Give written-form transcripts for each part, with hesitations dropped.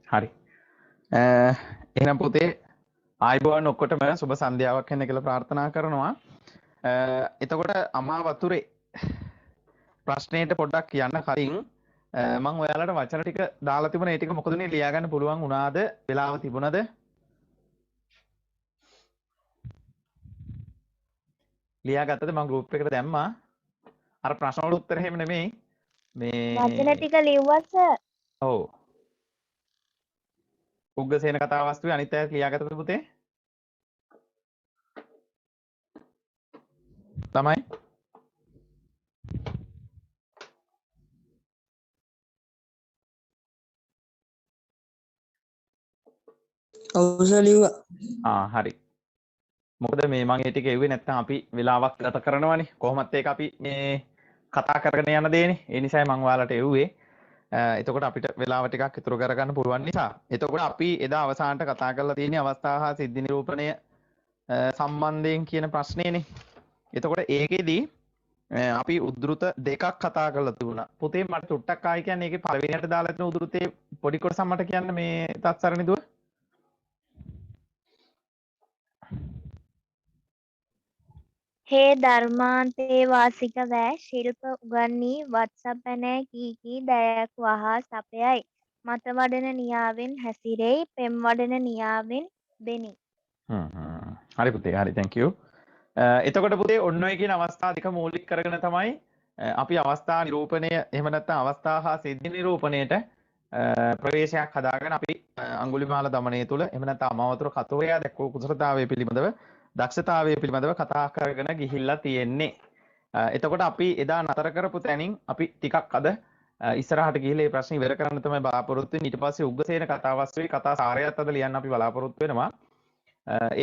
හරි. එහෙනම් පුතේ ආයිබෝන් ඔක්කොටම සුබ සන්ධ්‍යාවක් වෙන්න කියලා ප්‍රාර්ථනා කරනවා. එතකොට අමා වතුරේ ප්‍රශ්නෙට පොඩ්ඩක් කියන්න කලින් මම ඔයාලට වචන ටික දාලා තිබුණා. ඒ ටික මොකදනේ ලියා ගන්න පුළුවන් වුණාද? වෙලාව තිබුණාද? ලියා ගත්තද? මම ගෲප් එකට දැම්මා. අර ප්‍රශ්න වල උත්තර එහෙම නෙමෙයි. වචන මේ ටික ලිව්වා සර්. ඔව්. උග්ගසේන කතාවස්තුවේ අනිත් අය ලියා ගත්තද පුතේ? තමයි. ඔව් සර් ලිව්වා. හරි. මොකද මේ මම ඒ ටික එව්වේ නැත්නම් අපි වෙලාවක් ගත කරනවානේ. කොහොමත් ඒක අපි මේ කතා කරගෙන යන දෙන්නේ. ඒ නිසායි මම ඔයාලට එව්වේ. එතකොට අපිට වෙලාව ටිකක් ඉතුරු කරගන්න පුළුවන් නිසා. එතකොට අපි එදා අවසානට කතා කරලා තියෙන අවස්ථා හා සිද්ධි නිරූපණය සම්බන්ධයෙන් කියන ප්‍රශ්නේනේ. එතකොට ඒකෙදි අපි උද්දෘත දෙකක් කතා කරලා තිබුණා. පුතේ මට චුට්ටක් ආයි කියන්නේ ඒකේ පළවෙනියට දාලා තියෙන උද්දෘතේ පොඩි කොටස මට කියන්න මේ තත්සරණි දුව. හේ ධර්මාන්තේ වාසික වෑ ශිල්ප උගන්වී වත්සපනෑ කී දයක් වහා සපයයි. මත වඩන නියාවෙන් හැසිරෙයි පෙම් වඩන නියාවෙන් බෙනි. හරි පුතේ හරි thank you. එතකොට පුතේ ඔන්න ඔය කියන අවස්ථා දෙක මූලික කරගෙන තමයි අපි අවස්ථා නිරූපණය එහෙම නැත්නම් අවස්ථා හා සිද්ධි නිරූපණයට ප්‍රවේශයක් හදාගෙන අපි අඟුලිමාල දමනය තුල එහෙම නැත්නම් අමාවතුර කතෝරයා දැක්වූ කුසලතාවය පිළිබඳව දක්ෂතාවය පිළිබඳව කතා කරගෙන ගිහිල්ලා තියෙන්නේ. එතකොට අපි එදා නතර කරපු තැනින් අපි ටිකක් අද ඉස්සරහට ගිහිල්ලා මේ ප්‍රශ්න ඉවර කරන්න තමයි බලාපොරොත්තු වෙන්නේ. ඊට පස්සේ උග්ගසේන කතාවස්තුවේ කතා සාරයත් අද ලියන්න අපි බලාපොරොත්තු වෙනවා.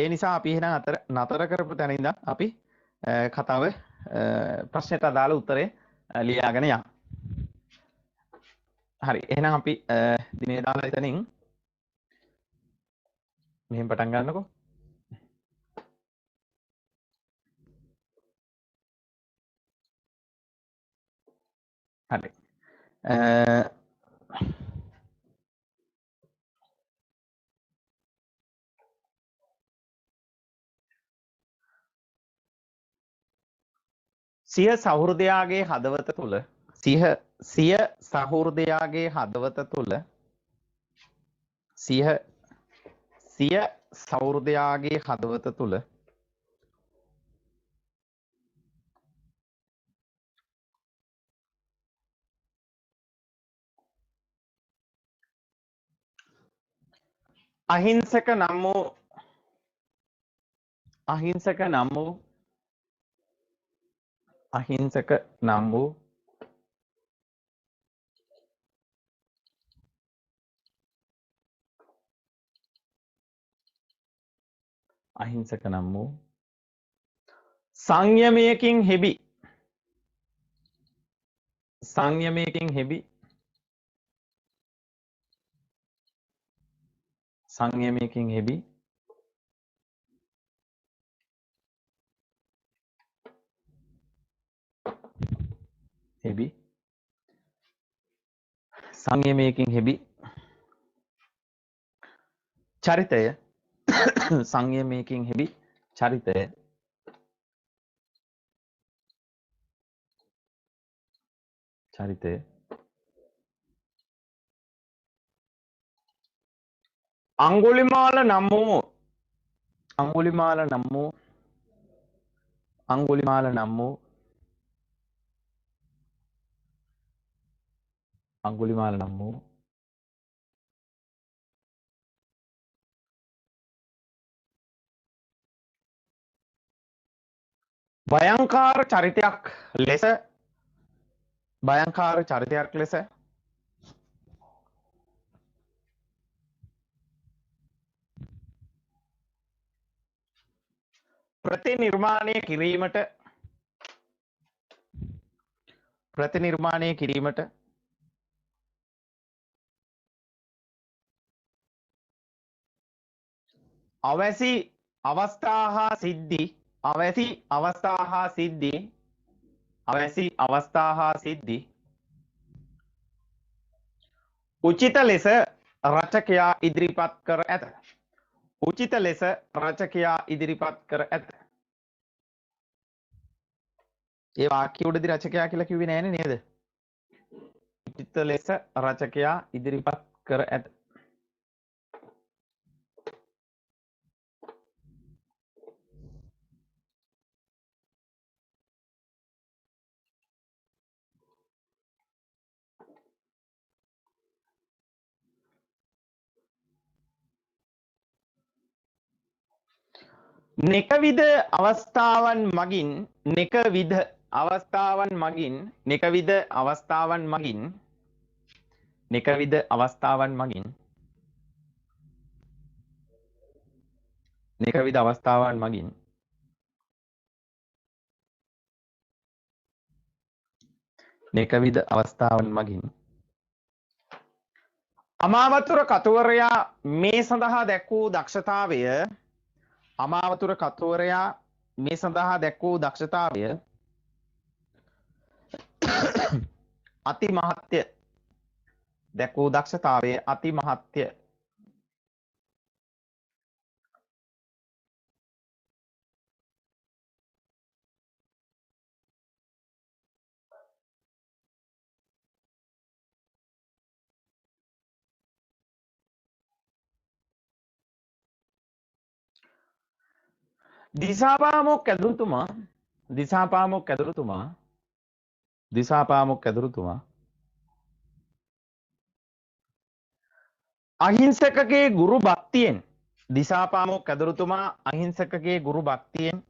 ඒ නිසා අපි එහෙනම් නතර කරපු තැන ඉඳන් අපි කතාව ප්‍රශ්නයට අදාළ උත්තරේ ලියාගෙන යමු. හරි. එහෙනම් අපි දිනේ දාලා එතනින් මෙහෙම පටන් ගන්නකො. හරි. සිය සහෘදයාගේ හදවත තුල සිය සහෘදයාගේ හදවත තුල සිය සහෘදයාගේ හදවත තුල අහිංසක නම් වූ අහිංසක නම් වූ අහිංසක නම් වූ අහිංසක නම් වූ සංයමයකින් හෙබි සංයමයකින් හෙබි සංයමයකින් හෙබි හෙබි සංයමයකින් හෙබි චරිතය සංයමයකින් හෙබි චරිතය චරිතය අඟුලිමාල නම් වූ අඟුලිමාල නම් වූ අඟුලිමාල නම් වූ අඟුලිමාල නම් වූ භයංකාර චරිතයක් ලෙස භයංකාර චරිතයක් ලෙස ප්‍රතිනිර්මාණය කිරීමට අවැසි අවස්ථා හා සිද්ධි උචිත ලෙස රචකයා ඉදිරිපත් කර ඇත. උචිත ලෙස රචකයා ඉදිරිපත් කර ඇත. ඒ වාක්‍ය උඩදී රචකයා කියලා කිව්වේ නෑනේ නේද? උචිත ලෙස රචකයා ඉදිරිපත් කර ඇත. නෙකවිද අවස්ථාවන් මගින් නෙකවිද අවස්ථාවන් මගින් නෙකවිද අවස්ථාවන් මගින් නෙකවිද අවස්ථාවන් මගින් නෙකවිද අවස්ථාවන් මගින් නෙකවිද අවස්ථාවන් මගින් අමාවතුර කතුවරයා මේ සඳහා දැක් වූ දක්ෂතාවය අමාවතුර කතුවරයා මේ සඳහා දැක් වූ දක්ෂතාවය අති මහත්ය දැක් වූ දක්ෂතාවය අති මහත්ය. දිසාපාමොක් ඇදුරුතුමා දිසාපාමොක් ඇදුරුතුමා දිසාපාමොක් ඇදුරුතුමා අහිංසකගේ ගුරු භක්තියෙන් දිසාපාමොක් ඇදුරුතුමා අහිංසකගේ ගුරු භක්තියෙන්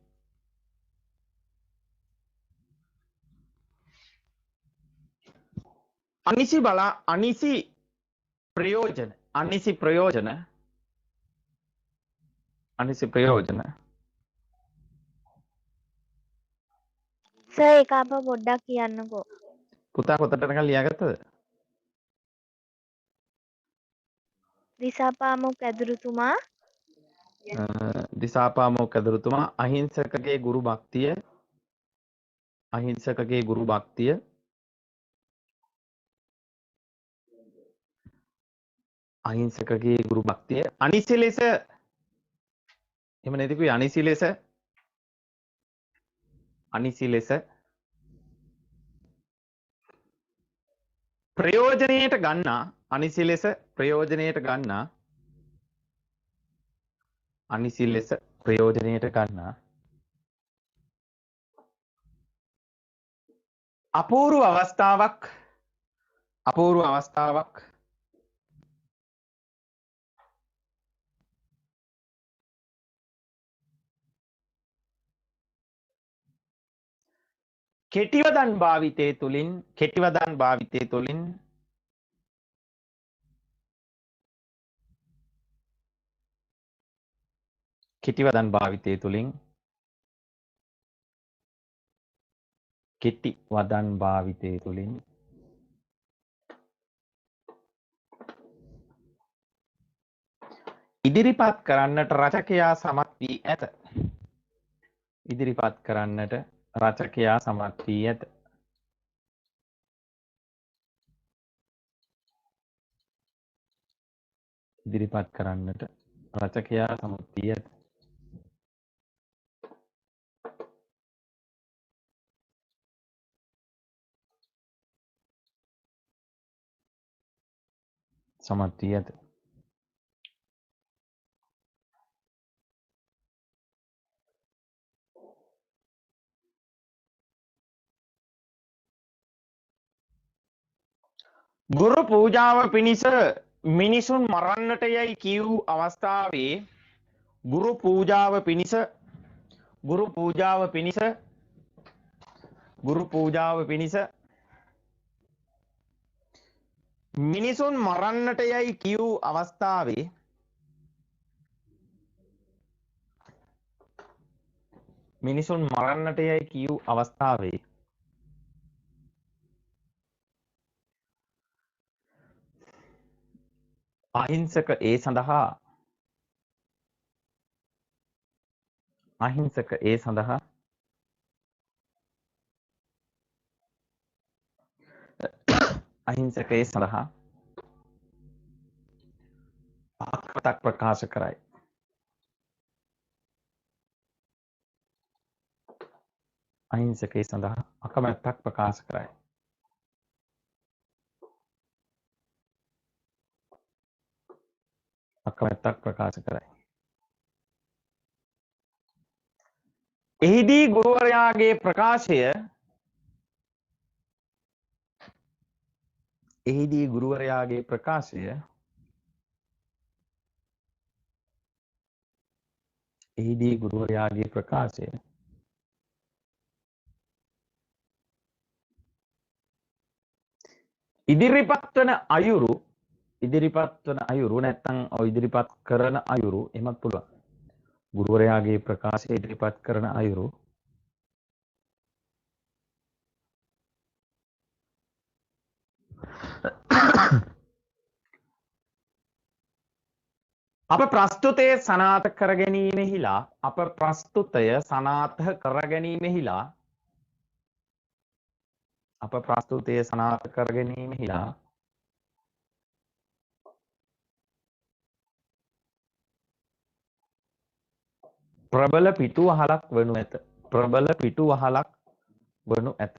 අනිසි ප්‍රයෝජන සර් ඒක අප පොඩ්ඩක් කියන්නකෝ. පුතා පොතට නිකන් ලියාගත්තද? දිසාපාමොක් ඇදුරුතුමා දිසාපාමොක් ඇදුරුතුමා අහිංසකගේ ගුරු භක්තිය අහිංසකගේ ගුරු භක්තිය අහිංසකගේ ගුරු භක්තිය අනිසි ලෙස එහෙම නැතිකුයි අනිසි ලෙස ප්‍රයෝජනයට ගන්නා අනිසි ලෙස ප්‍රයෝජනයට ගන්නා අනිසි ලෙස ප්‍රයෝජනයට ගන්නා අපූර්ව අවස්ථාවක් කෙටිවදන් භාවිතය තුළින් ඉදිරිපත් කරන්නට රචකයා සමත් වී ඇත. ඉදිරිපත් කරන්නට රචකයා සමත් වී ඇත. ඉදිරිපත් කරන්නට රචකයා සමත් වී ඇත. සමත් වී ඇත. ගුරු පූජාව පිණිස මිනිසුන් මරන්නට යයි කියූ අවස්ථාවේ ගුරු පූජාව පිණිස මිනිසුන් මරන්නට යයි කියූ අවස්ථාවේ අහිංසක ඒ සඳහා අකමැත්තක් ප්‍රකාශ කරයි. අහිංසකයේ සඳහා අකමැත්තක් ප්‍රකාශ කරයි. අකමැත්තක් ප්‍රකාශ කරයි. එහිදී ගුරුවරයාගේ ප්‍රකාශය එහිදී ගුරුවරයාගේ ප්‍රකාශය එහිදී ගුරුවරයාගේ ප්‍රකාශය ඉදිරිපත් වන අයුරු නැත්නම් ඉදිරිපත් කරන අයුරු එහෙමත් පුළුවන්. ගුරුවරයාගේ ප්‍රකාශය ඉදිරිපත් කරන අයුරු අප ප්‍රස්තුතය සනාථ කර ගැනීමෙහිලා ප්‍රබල පිටුවහලක් වනු ඇත.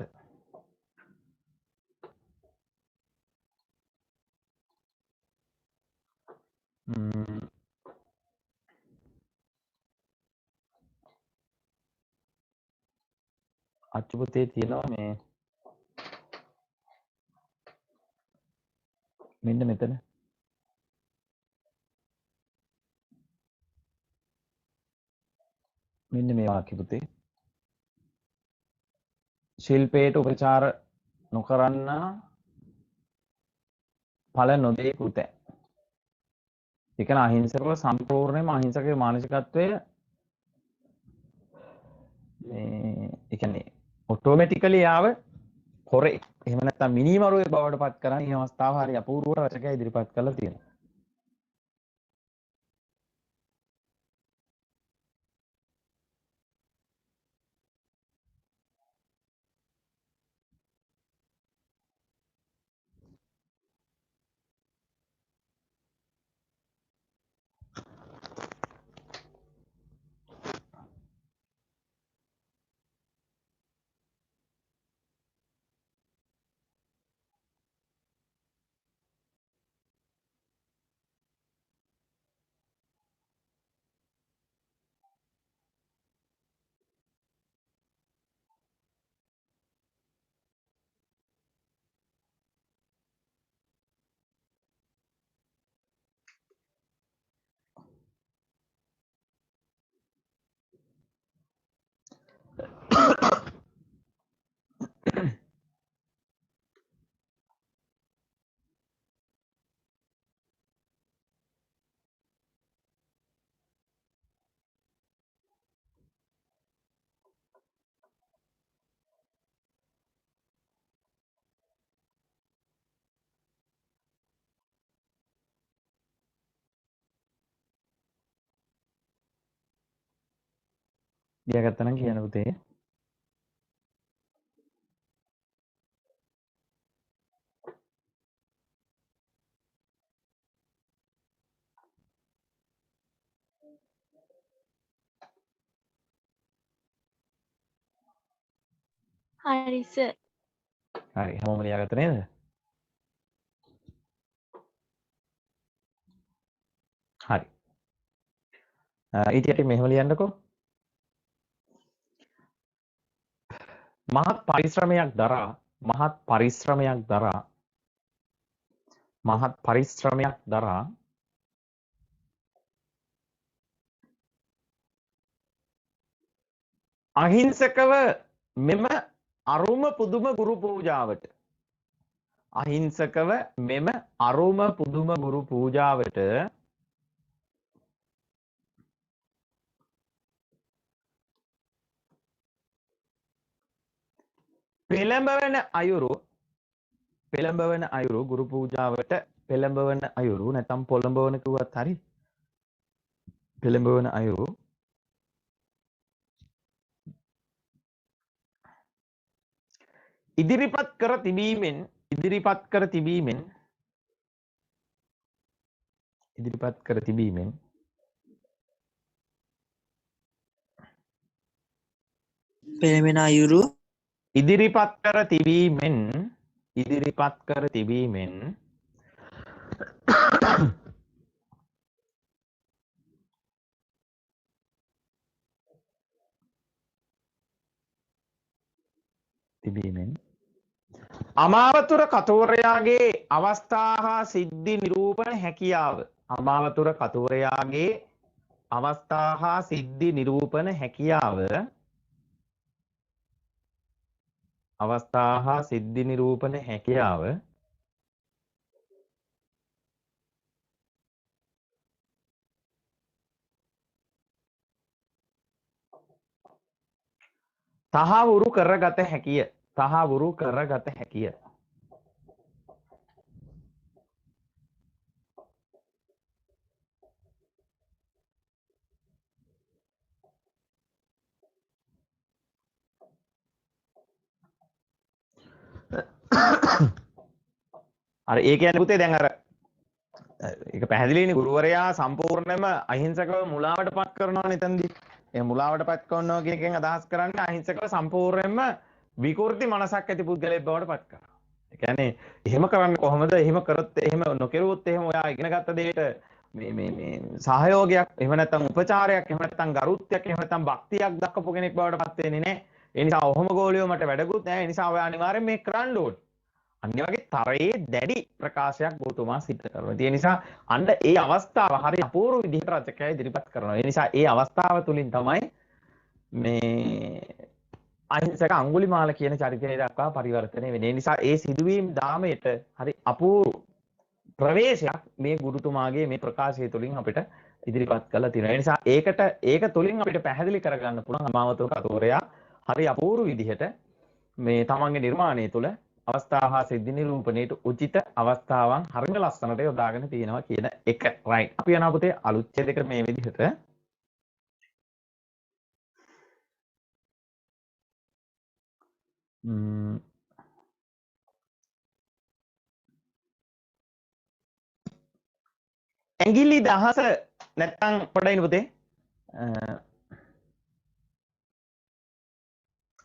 අච්චුපතේ තියෙනවා මේ මෙන්න මෙතන මෙන්න මේ වාක්‍ය පුතේ ශිල්පයට උපචාර නොකරන්න ඵල නොදේ පුතේ. ඒ කියන්නේ අහිංසකව සම්පූර්ණයෙන්ම අහිංසකගේ මානසිකත්වය මේ ඒ කියන්නේ ඔටෝමැටිකලි යාව හොරේ එහෙම නැත්නම් මිනිමරුවේ බවට පත් කරන මේ අවස්ථාව හරිය අපූර්වට රචකයා ඉදිරිපත් කරලා තියෙනවා. ලියාගත්තා නම් කියන්න පුතේ. හරි සර්. හරි හැමෝම ලියාගත්තා නේද? හරි. ඊට යටින් මෙහෙම ලියන්නකෝ. මහත් පරිශ්‍රමයක් දරා අහිංසකව මෙම අරුම පුදුම ගුරු පූජාවට පෙළඹවන අයුරු ගුරු පූජාවට පෙළඹවන අයුරු නැත්නම් පොළඹවන කිව්වත් හරි. පෙළඹවන අයුරු ඉදිරිපත් කර තිබීමෙන් ඉදිරිපත් කර තිබීමෙන් පෙළමෙන අයුරු ඉදිරිපත් කර තිබීමෙන් ඉදිරිපත් කර තිබීමෙන් තිබීමෙන් අමාවතුර කතුවරයාගේ අවස්ථා හා සිද්ධි නිරූපණ හැකියාව අමාවතුර කතුවරයාගේ අවස්ථා හා සිද්ධි නිරූපණ හැකියාව අවස්ථා හා සිද්ධි නිරූපණ හැකියාව තහවුරු කරගත හැකිය තහවුරු කරගත හැකිය අර ඒ කියන්නේ පුතේ දැන් අර ඒක පැහැදිලිනේ ගුරුවරයා සම්පූර්ණයෙන්ම අහිංසකව මුලාවටපත් කරනවානේ එතනදී. ඒ මුලාවටපත් කරනවා කියන එකෙන් අදහස් කරන්නේ අහිංසකව සම්පූර්ණයෙන්ම විකෘති මනසක් ඇති පුද්ගලයෙක් බවට පත් කරනවා. ඒ කියන්නේ එහෙම කරන්නේ කොහොමද? එහෙම කරොත් එහෙම නොකරුවොත් එහෙම ඔයා ඉගෙන ගත්ත දෙයට මේ සහයෝගයක් එහෙම නැත්නම් උපචාරයක් එහෙම නැත්නම් ගරුත්වයක් එහෙම නැත්නම් භක්තියක් දක්වපු කෙනෙක් බවට පත් වෙන්නේ නැහැ. ඒ නිසා ඔහොම ගෝලියෝ මට වැඩකුත් නැහැ. ඒ නිසා ඔයා අනිවාර්යෙන් මේක කරන්න ඕනේ. අන්න වගේ තරයේ දැඩි ප්‍රකාශයක් ගෞතමා සිද්ධ කරනවා. ඒ නිසා අන්න ඒ අවස්ථාව හරි අපූර්ව විදිහට රචකයා ඉදිරිපත් කරනවා. ඒ නිසා ඒ අවස්ථාව තුලින් තමයි මේ අහිංසක අඟුලිමාල කියන චරිතය දක්වා පරිවර්තනය වෙන්නේ. ඒ නිසා ඒ සිදුවීම් දාමයට හරි අපූර්ව ප්‍රවේශයක් මේ ගුරුතුමාගේ මේ ප්‍රකාශය තුලින් අපිට ඉදිරිපත් කරලා තියෙනවා. ඒ නිසා ඒක තුලින් අපිට පැහැදිලි කරගන්න පුළුවන් අමාවතුර කතෝරයා හරි අපූර්ව විදිහට මේ තමන්ගේ නිර්මාණය තුළ අවස්ථා හා සිද්ධි නිරූපණයට උචිත අවස්ථාවන් හරිම ලස්සනට යොදාගෙන තියෙනවා කියන එක. රයිට්. අපි යනවා පුතේ අලුත් ඡේදයකට මේ විදිහට. ඇඟිලි දහස නැත්තම් පොඩ්ඩයින් පුතේ.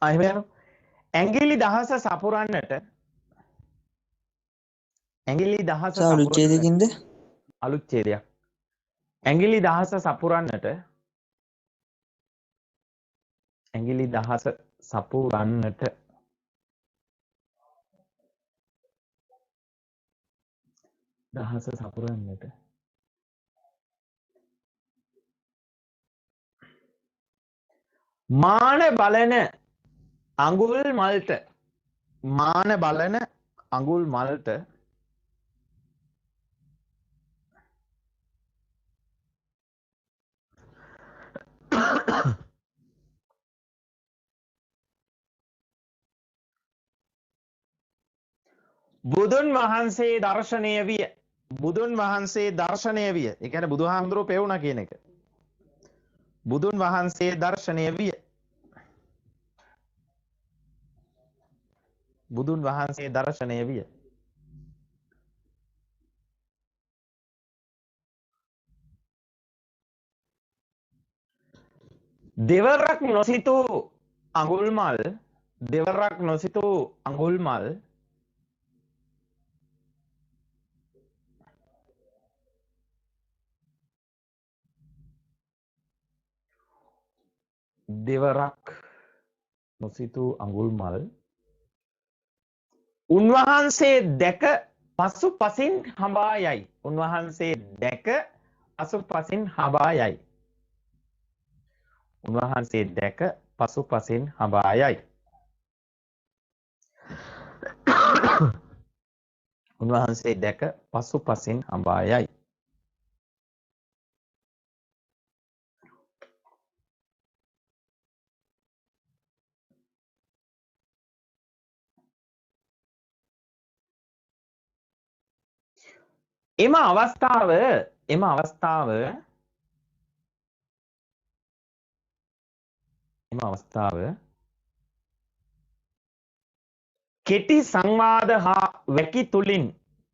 එහෙම යනවා. ඇඟිලි දහස සපුරන්නට ඇඟිලි දහස අලුත් ඡේදකින්ද අලුත් ඡේදයක්. ඇඟිලි දහස සපුරන්නට ඇඟිලි දහස සපුරන්නට දහස සපුරන්නට මාන බලන අඟුල් මල්ට මාන බලන අඟුල් මල්ට බුදුන් වහන්සේ දර්ශනය විය. බුදුන් වහන්සේ දර්ශනය විය. ඒ කියන්නේ බුදුහාමුදුරුවෝ පෙවුණා කියන එක. බුදුන් වහන්සේ දර්ශනය විය. බුදුන් වහන්සේ දර්ශනය විය. දෙවරක් නොසිතූ අඟුල් මල් දෙවරක් නොසිතූ අඟුල් මල් දෙවරක් නොසිතූ අඟුල් මල් උන්වහන්සේ දැක පසු පසින් හඹා යයි. උන්වහන්සේ දැක පසු පසින් හඹා යයි. උන්වහන්සේ දැක පසු පසින් හඹා යයි. උන්වහන්සේ දැක පසු පසින් හඹා යයි. එම අවස්ථාව කෙටි සංවාද හා වැකි තුලින්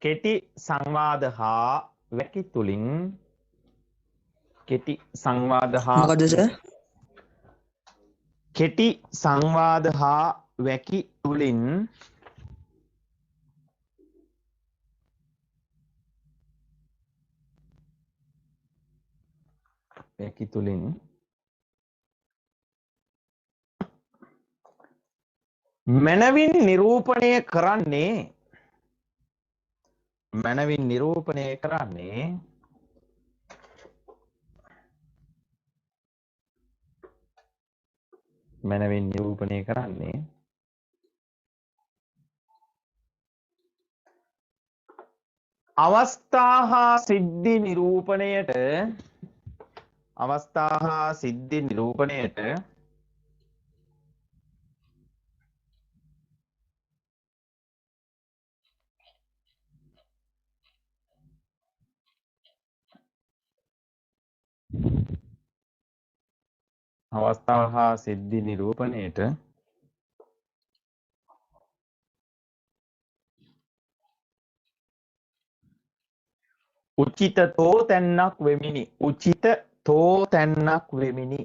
කෙටි සංවාද හා වැකි තුලින් කෙටි සංවාද හා මොකද සර්? කෙටි සංවාද හා වැකි තුලින් මනවින් නිරූපණය කරන්නේ අවස්ථා හා සිද්ධි නිරූපණයට උචිත තෝ තැන්නක් වෙමිනි.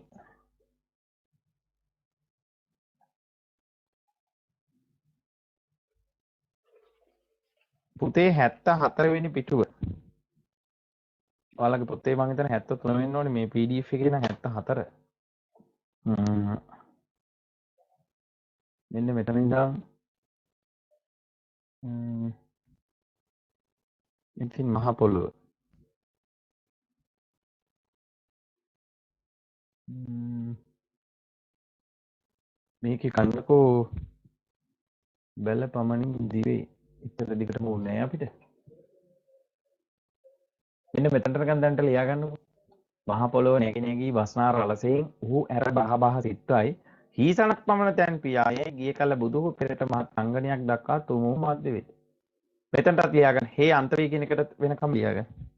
පුතේ 74 වෙනි පිටුව. ඔයාලගේ පොතේ මම හිතන්නේ 73 වෙන්න ඕනේ, මේ PDF එකේ නම් 74. මෙන්න මෙතන ඉඳන් ඉතින් මහ පොළොව. මේකේ කන්නකෝ බැල පමණින් දිවේ. ඉතල දිගටම ඕනේ නැහැ අපිට. මෙන්න මෙතනටකන් දැන්ට ලියා ගන්නකො. මහ පොළොව නැගී වස්නාර රලසෙන් ඔහු ඇර බහ සිට්ටයි හීසනක් පමණ තැන් පියායේ ගිය කල බුදුහු පෙරට මහත් අංගනයක් දක්වා තුමු මැද්ද වෙත. මෙතනටත් ලියා ගන්න. හේ අන්තරී කියන එකට වෙනකම් ලියා ගන්න.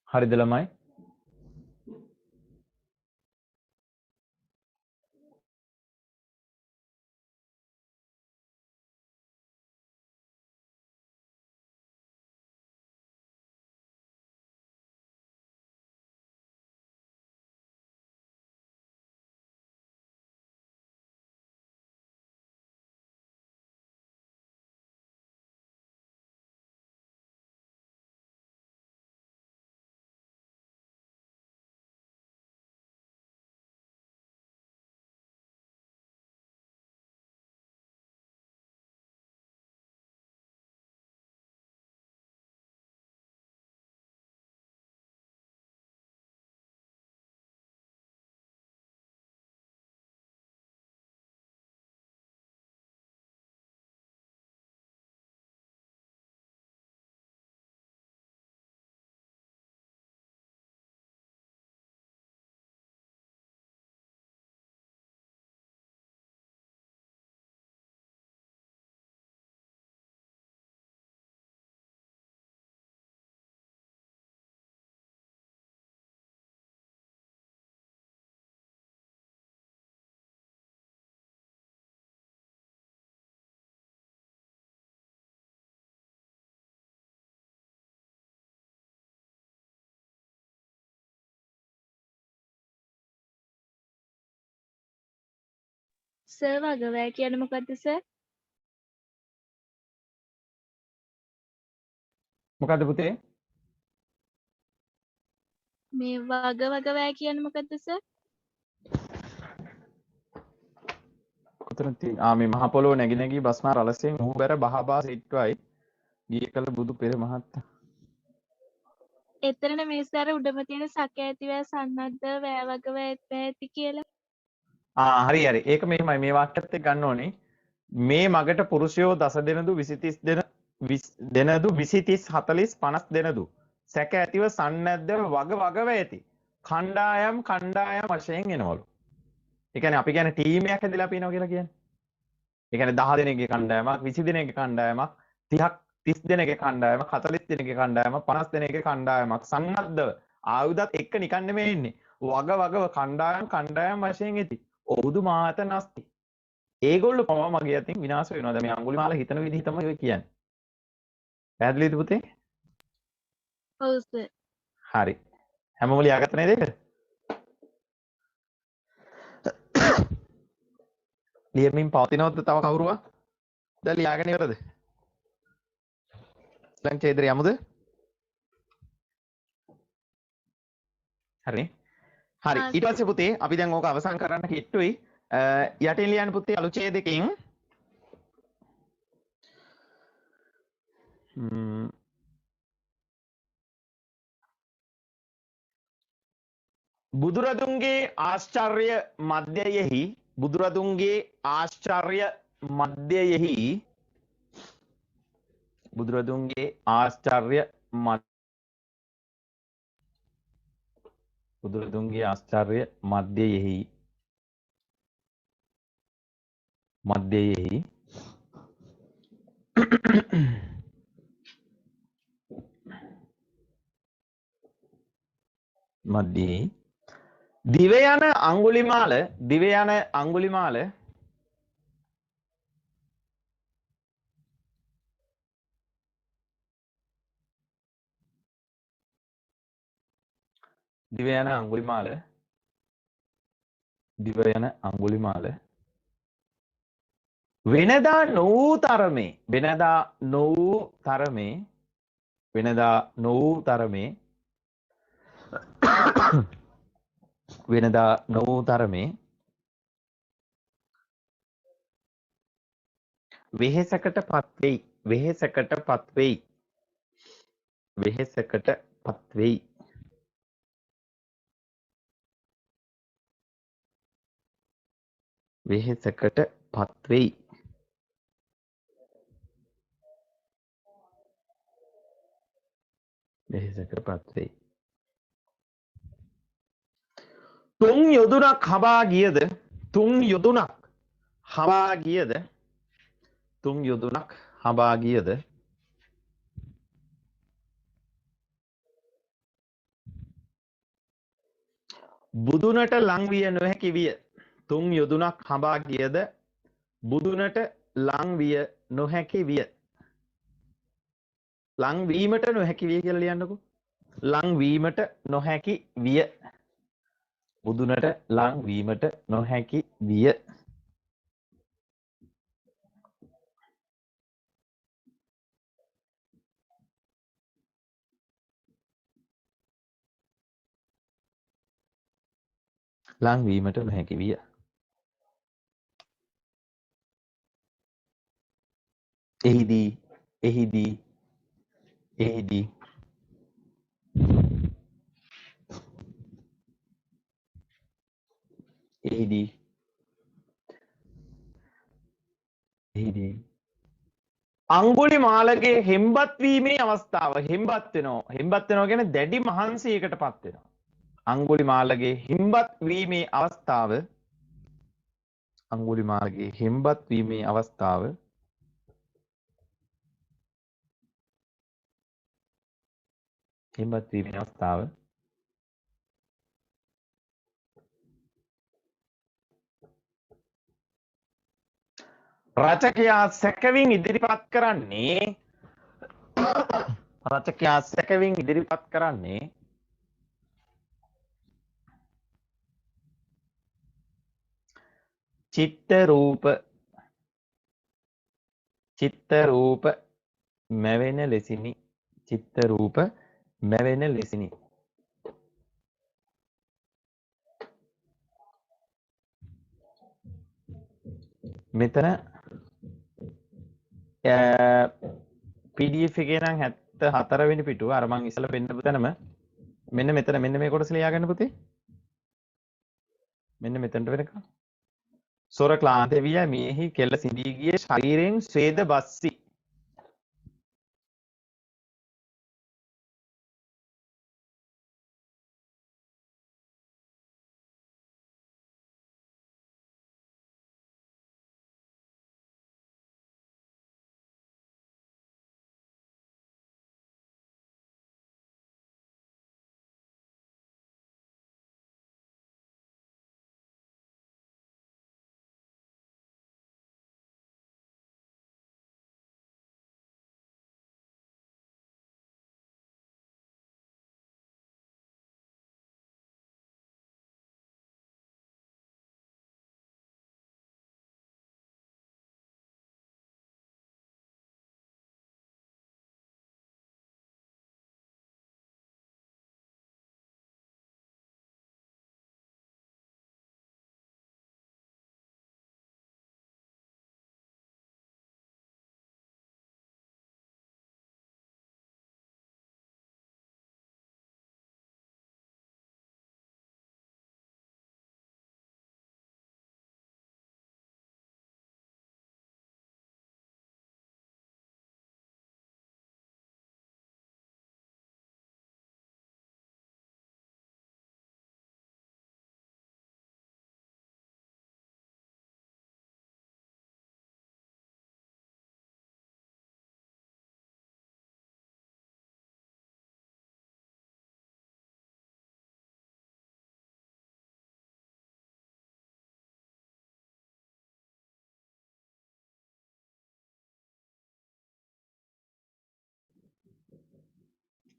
හරිද ළමයි? සර් වගවැය කියන්නේ මොකද්ද සර්? මොකද්ද පුතේ? මේ වගවැය කියන්නේ මොකද්ද සර්? කොතනද තියෙන්නේ? මේ මහ පොළොව නැగి නැగి බස්නා රලසෙන් උහුබැර බහබා සිට්වයි ගිය කල බුදු පෙර මහත්තා. එතරන මේ සර් උඩම තියෙන සක ඇතිවැය සන්නද්ධ වැය වගවැය ඇති කියලා. හරි හරි. ඒක මෙහෙමයි මේ වාක්‍යයත් එක්ක ගන්න ඕනේ. මේ මගට පුරුෂයෝ දස දෙනදු 20 30 දෙනදු 20 30 40 50 දෙනදු සැක ඇතිව සන්නද්ධව වගව ඇති කණ්ඩායම් වශයෙන් එනවලු. ඒ කියන්නේ අපි කියන්නේ ටීම් එකක් හැදලා අපි එනවා කියලා කියන්නේ. ඒ කියන්නේ 10 දෙනෙක්ගේ කණ්ඩායමක් 20 දෙනෙක්ගේ කණ්ඩායමක් 30ක් 30 දෙනෙක්ගේ කණ්ඩායමක් 40 දෙනෙක්ගේ කණ්ඩායමක් 50 දෙනෙක්ගේ කණ්ඩායමක් සන්නද්ධව ආයුධත් එක්ක නිකන් නෙමෙයි ඉන්නේ. වගව කණ්ඩායම් වශයෙන් ඇති. ඔහුදු මාත නැස්ති. ඒගොල්ලෝ පවා මගේ අතින් විනාශ වෙනවා. දැන් මේ අඟුලිමාල හිතන විදිහ තමයි ඔය කියන්නේ. පැහැදිලිද පුතේ? ඔව් සර්. හරි. හැමෝම ලියාගත්ත නේද ඒක? ලියමින් පවතිනවද තව කවුරුවා? දැන් ලියාගෙන ඉවරද? දැන් චේද්‍ර යමුද? හරි. හරි. ඊට පස්සේ පුතේ අපි දැන් ඕක අවසන් කරන්න කිට්ටුයි. යටින් ලියන්න පුතේ අලුචේදකෙන් බුදුරදුන්ගේ ආශ්චර්ය මධ්‍යයෙහි බුදුරදුන්ගේ ආශ්චර්ය මධ්‍යයෙහි බුදුරදුන්ගේ ආශ්චර්ය මධ්‍යයෙහි මධ්‍යයේ දිව යන අඟුලිමාල වෙනදා නොවූ තරමේ වෙහෙසකට පත්වෙයි. තුන් යොදුනක් හබා ගියද බුදුනට ලංවිය නොහැකි විය. තුන් යොදුනක් හඹා ගියද බුදුනට ලංවිය නොහැකි විය. ලංවීමට නොහැකි විය කියලා ලියන්නකෝ. ලංවීමට නොහැකි විය. බුදුනට ලංවීමට නොහැකි විය. ලංවීමට නොහැකි විය. එහිදී අඟුලිමාලගේ හෙම්බත් වීමේ අවස්ථාව හෙම්බත් වෙනවා කියන්නේ දැඩි මහන්සියකටපත් වෙනවා. අඟුලිමාලගේ හෙම්බත් වීමේ අවස්ථාව රචකයා සැකවින් ඉදිරිපත් කරන්නේ චිත්ත රූප මැවෙන ලෙසිනි. චිත්ත රූප මැවෙන ලෙසිනි. මෙතන PDF එකේ නම් 74 වෙනි පිටුව අර මං ඉස්සලා පෙන්නපු තැනම මෙන්න මෙතන මෙන්න මේ කොටස ලියා ගන්න පුතේ. මෙන්න මෙතනට වෙනකම්. සොර ක්ලාන්ත විය මේහි කෙල සිඳී ගිය ශරීරයෙන් ස්වේද බස්සි.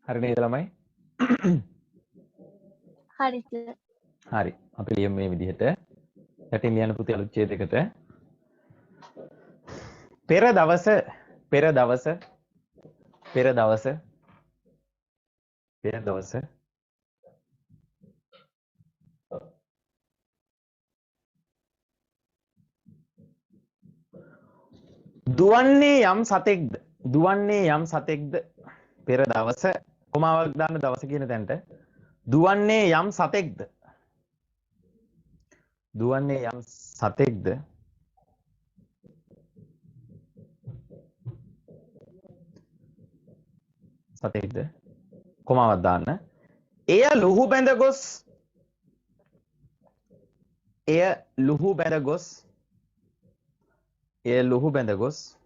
හරි නේද ළමයි? හරිද? හරි. අපි ලියමු මේ විදිහට. යටින් ලියන පුතේ අලුත් ඡේදයකට. පෙර දවස දුවන්නේ යම් සතෙක්ද පෙර දවස කොමාවක් දාන්න දවස කියන තැනට දුවන්නේ යම් සතෙක්ද කොමාවක් දාන්න එය ලුහු බැඳ ගොස්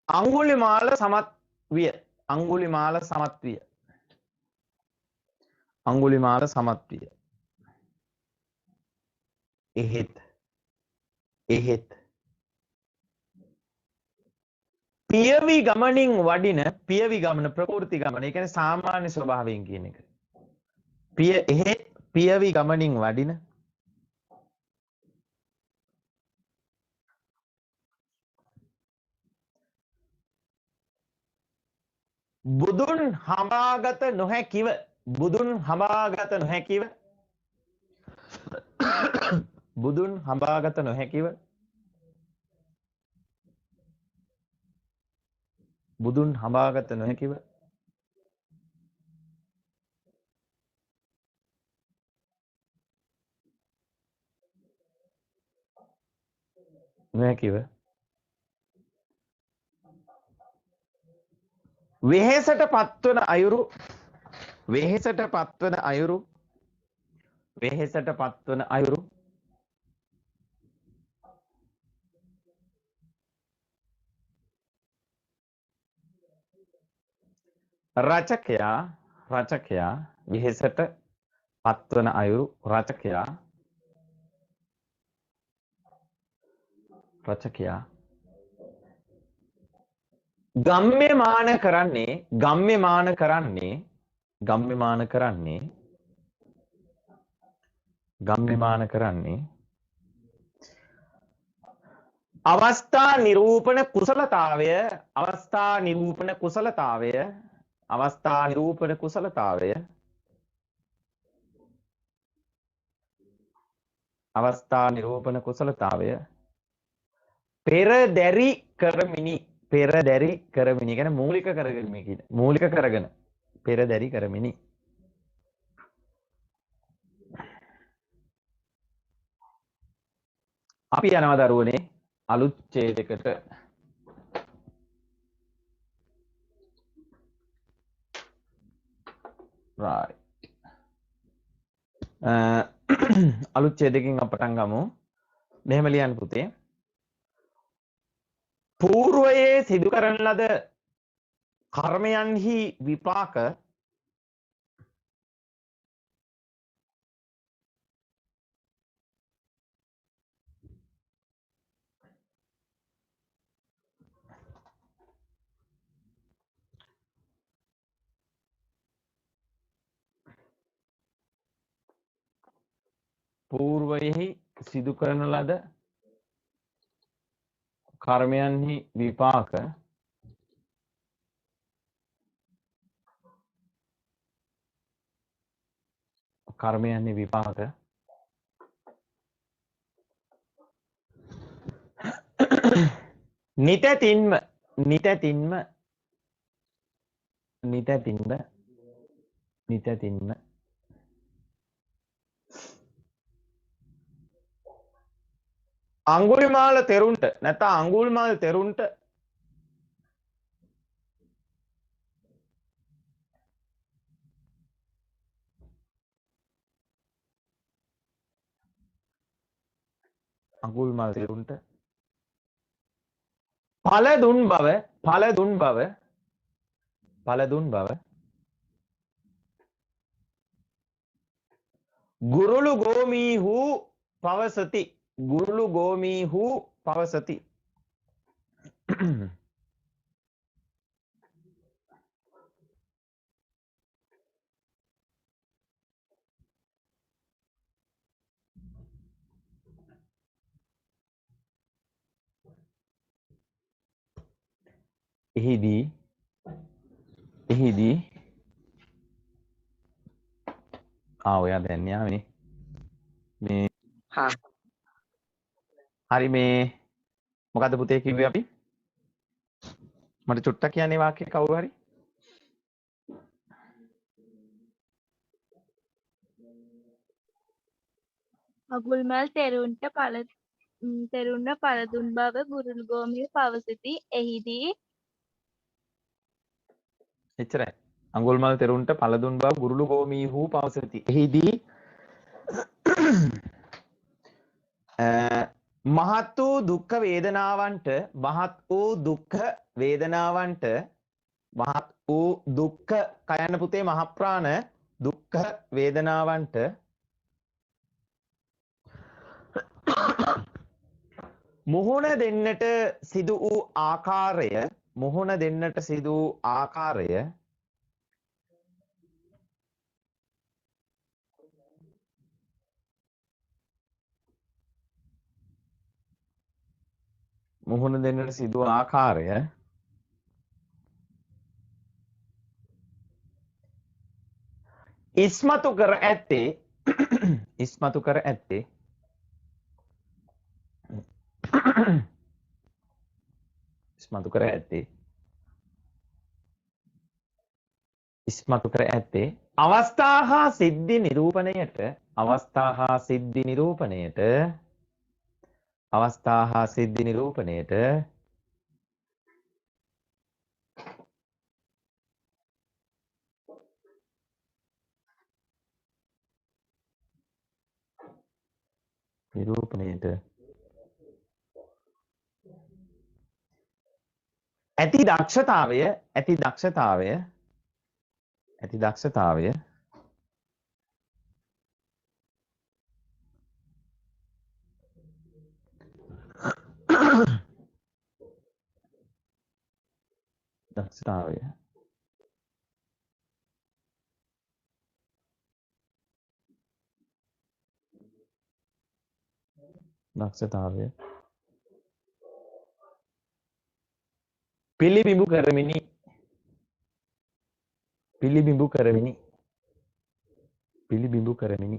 අඟුලිමාල සමත් විය. එහෙත් පියවි ගමන ප්‍රකෘති ගමන. ඒ කියන්නේ සාමාන්‍ය ස්වභාවයෙන් කියන එක. පියවි ගමනින් වඩින බුදුන් හඹාගත නොහැකිව වෙහෙසට පත්වන අයුරු රචකයා වෙහෙසට පත්වන අයුරු රචකයා ගම්ම්‍යමාන කරන්නේ ගම්මිමාන කරන්නේ අවස්ථා නිරූපණ කුසලතාවය පෙරදැරි කරමිනි කියන්නේ මූලික කරගෙන පෙරදැරි කරමිනි. අපි යනවා දරුවනේ අලුත් ඡේදයකට. right අලුත් ඡේදයකින් අප පටන් ගමු. මෙහෙම ලියන්න පුතේ. పూర్වයේ සිදු කරන ලද කර්මයන්හි විපාක పూర్වයෙහි සිදු කරන ලද කර්මයන්හි විපාක නිතැතින්ම අඟුලිමාල තෙරුන්ට නැත්නම් අඟුල්මාල් තෙරුන්ට ඵල දුන් බව ගුරුළු ගෝමීහු පවසති. එහිදී ඔයා දැන් යාවනේ මේ හරි මේ මොකද්ද පුතේ කිව්වේ අපි? මට චුට්ටක් කියන්නේ වාක්‍ය කවුරු හරි? අඟුල්මාල් තෙරුන්ට පළ දුන් බව ගුරුළු ගෝමිය පවසති. එහිදී එච්චරයි. අඟුල්මාල් තෙරුන්ට පළ දුන් බව ගුරුළු ගෝමීහු පවසති. එහිදී මහත් වූ දුක්ඛ වේදනාවන්ට කයන්න පුතේ මහ ප්‍රාණ දුක්ඛ වේදනාවන්ට මුහුණ දෙන්නට සිදු වූ ආකාරය ඉස්මතු කර ඇත්තේ අවස්ථා හා සිද්ධි නිරූපණයට ඇති දක්ෂතාවය දක්ෂතාවය පිළිබිඹු කරමිනි පිළිබිඹු කරමිනි පිළිබිඹු කරමිනි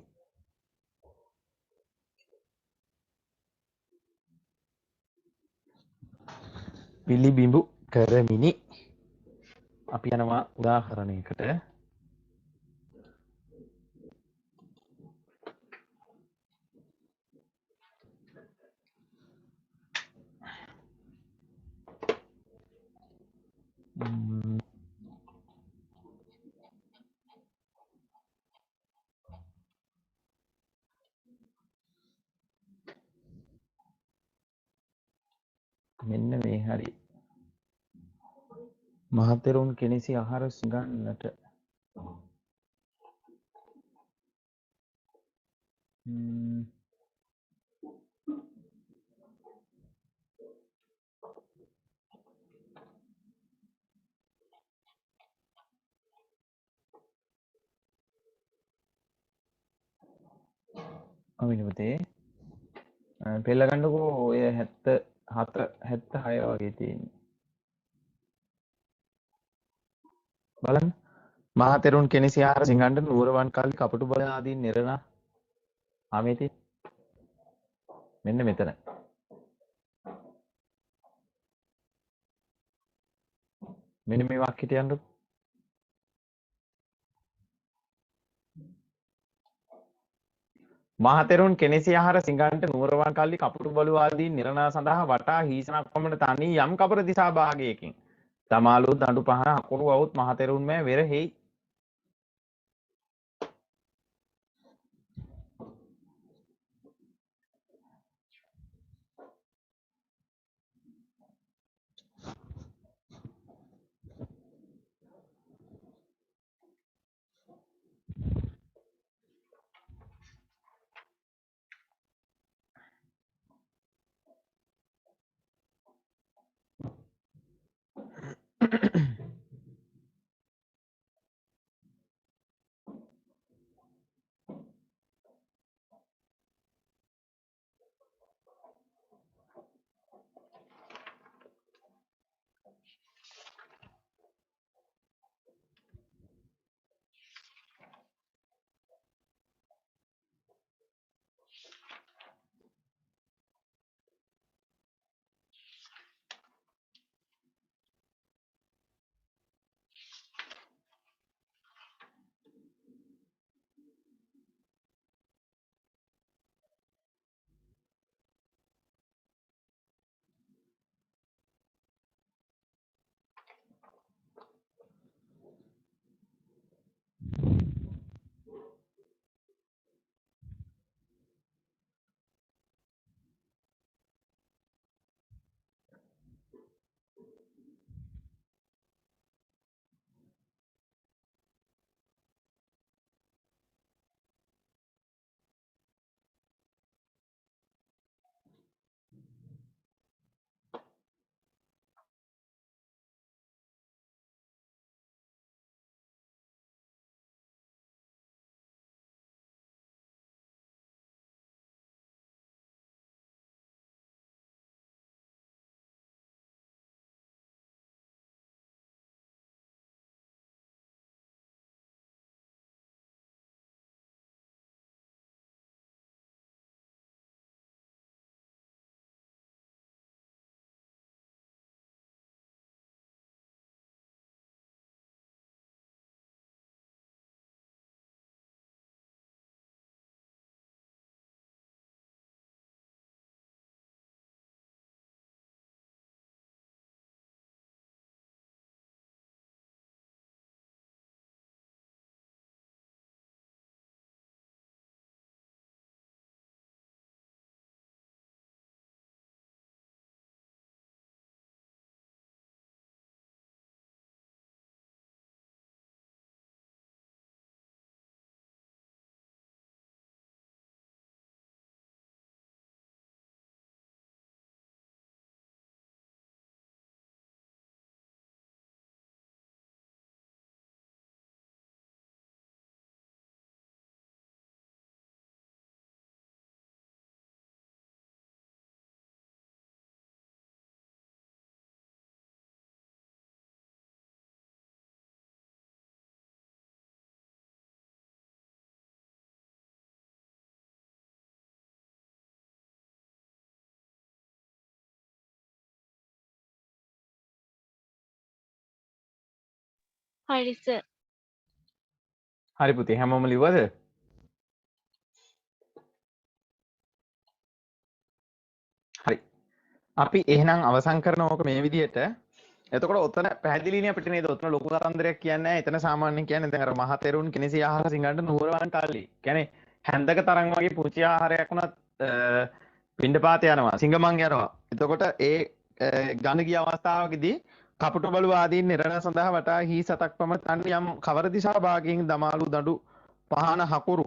පිළිබිඹු කරමිනි අපි යනවා උදාහරණයකට මෙන්න මේ හරි මහතෙරුන් කෙනෙසි ආහාර සිඟන්නට අමිනපතේ පෙළ ගන්නකෝ ඔය 74 76 වගේ තියෙන්නේ බලන්න මහතෙරුන් කෙනෙසි ආහාර සිඟන්නට නුවරවන් කාලේ කපටු බල ආදී නිරණ ආමේති මෙන්න මෙතන මෙන්න මේ වාක්‍යෙට යන්නකො මහතෙරුන් කෙනෙසි ආහාර සිඟන්නට නුවරවන් කල්ලි කපුටු බලු ආදී නිරණා සඳහා වටා හීසනක් පමණ තනී යම් කපර දිසා භාගයකින් තමාලු දඬු පහන අකුරු වවුත් මහතෙරුන් මෑ වෙරෙහි හරි සර්. හරි පුතේ හැමෝම ලිව්වද? හරි. අපි එහෙනම් අවසන් කරන ඕක මේ විදිහට. එතකොට ඔතන පැහැදිලිනේ අපිට නේද? ඔතන ලොකු කතන්දරයක් කියන්නේ නැහැ. එතන සාමාන්‍යයෙන් කියන්නේ දැන් අර මහතෙරුන් කිනිසි ආහාර සිංහලට නුවරවන් කාලේ. කියන්නේ හැන්දක තරම් වගේ පුංචි ආහාරයක් වුණත් පිණ්ඩපාත යනවා. සිංගමන් යනවා. එතකොට ඒ ගණ ගිය අවස්ථාවකදී කපුට බලු ආදීන් නිරණ සඳහා වටා හි සතක් පමණ තන් යම් කවර දිශා භාගයෙන් දමාලු දඩු පහන හකුරු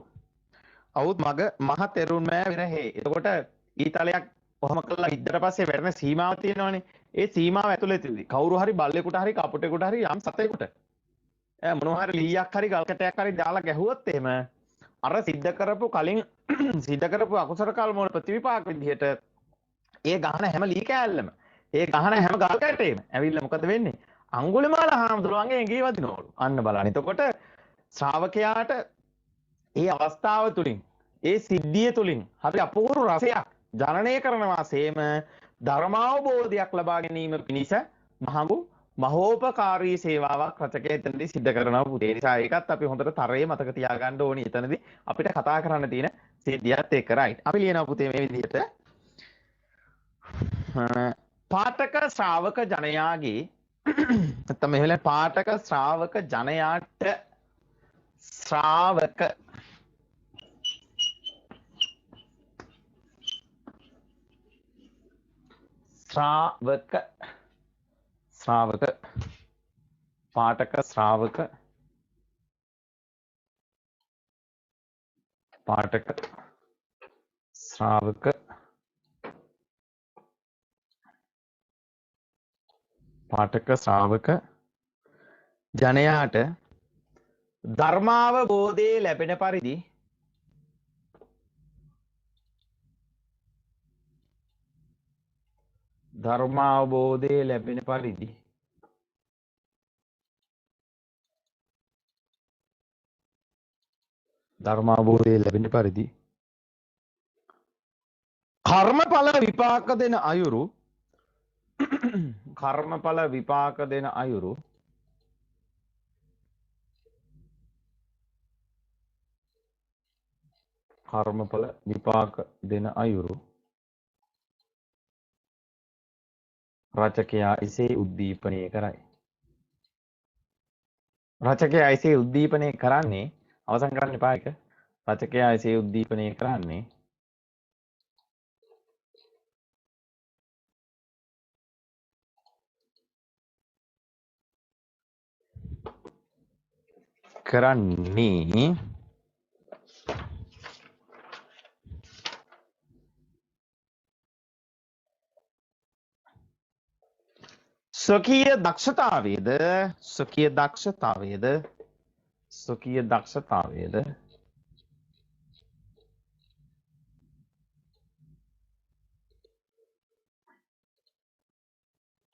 අවුත් මග මහතෙරුන් මෑ විරහේ. එතකොට ඊතලයක් කොහොම කළා ඉද්දට පස්සේ වැටෙන සීමාව තියෙනවනේ. ඒ සීමාව ඇතුළතදී කවුරු හරි බල්ලෙකුට හරි කපුටෙකුට හරි යම් සතෙකුට මොනවා හරි ලීයක් හරි ගල් කැටයක් හරි දාලා ගැහුවොත් එහෙම අර සිද්ධ කරපු කලින් සිද්ධ කරපු අකුසල කර්ම වල ප්‍රතිවිපාක විදිහට ඒ ගහන හැම ලී කෑල්ලම ඒ ගහන හැම ගල් කැටේම ඇවිල්ලා මොකද වෙන්නේ? අඟුලිමාල හාමුදුරුවන්ගේ ඇඟේ වදිනවලු. අන්න බලන්න. එතකොට ශ්‍රාවකයාට ඒ අවස්ථාව තුලින් ඒ සිද්ධිය තුලින් හරි අපූර්ව රසයක් ජනනය කරනවා සේම ධර්මාවබෝධයක් ලබා ගැනීම පිණිස මහඟු මහෝපකාරී සේවාවක් රචකයා එතනදී සිද්ධ කරනවා පුතේ. ඒ නිසා ඒකත් අපි හොඳට තරයේ මතක තියාගන්න ඕනි. එතනදී අපිට කතා කරන්න තියෙන සිද්ධියත් එක්ක රයිට්. අපි ලියනවා පුතේ මේ විදිහට පාඨක ශ්‍රාවක ජනයාගේ නැත්නම් මේ වෙලාවේ පාඨක ශ්‍රාවක ජනයාට ශ්‍රාවක පාඨක ශ්‍රාවක ජනයාට ධර්මාවබෝධයේ ලැබෙන පරිදි කර්මඵල විපාක දෙන අයුරු රචකයා එසේ උද්දීපනය කරයි. රචකයා එසේ උද්දීපනය කරන්නේ අවසන් කරන්න එපා එක. රචකයා එසේ උද්දීපනය කරන්නේ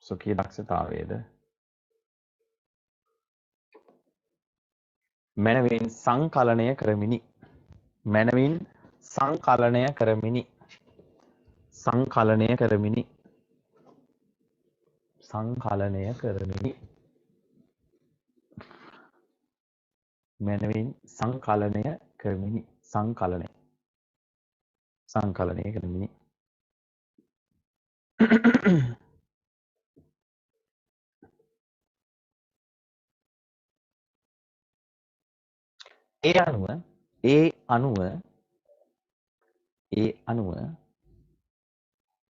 ස්වකීය දක්ෂතාවයේද මනවින් සංකලනය කරමිනි.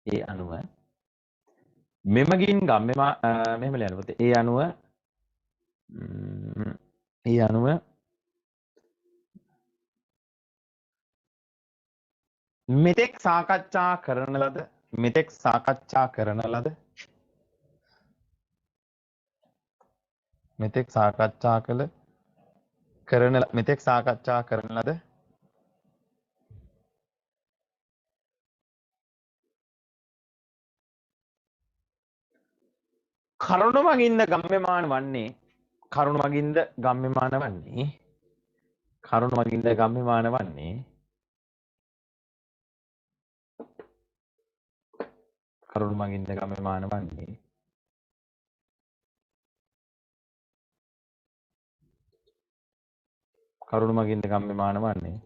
ඒ අනුව මෙමගින් ගම්මෙමා මෙහෙම ලියන්න පුතේ. ඒ අනුව මෙතෙක් සාකච්ඡා කරන ලද කරුණ මගින්ද ගම්‍යමාන වන්නේ කරුණ මගින් ගම්‍යමාන වන්නේ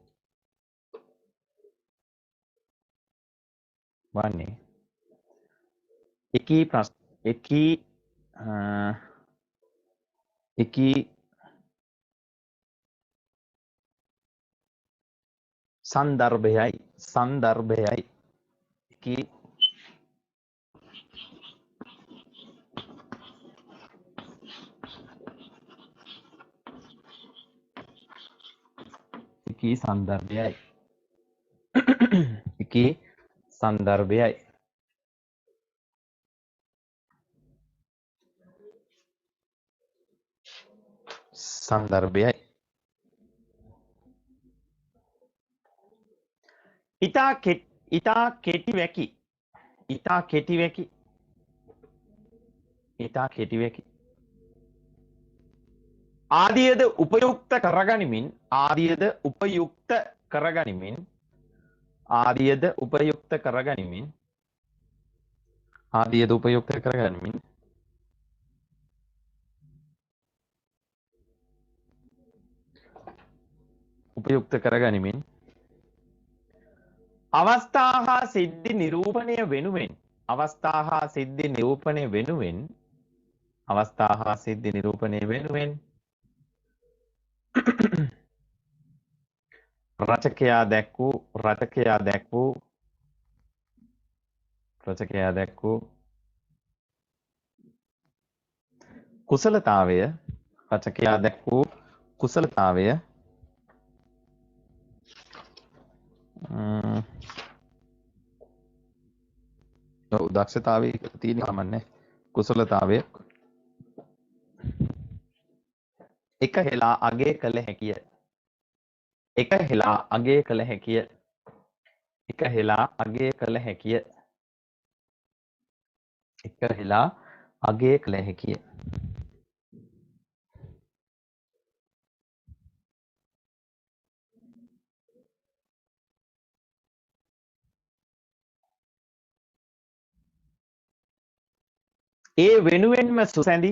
එකී සංදර්භයයි එකී සංදර්භයයි ඉතා කෙටි වැකි ආදියද උපයුක්ත කරගනිමින් අවස්ථා හා සිද්ධි නිරූපණය වෙනුවෙන් රචකයා දැක්වූ කුසලතාවය දක්ෂතාවය තියෙන කමන්නේ කුසලතාවය එක හෙලා අගය කළ හැකිය ඒ වෙනුවෙන්ම සුසැඳි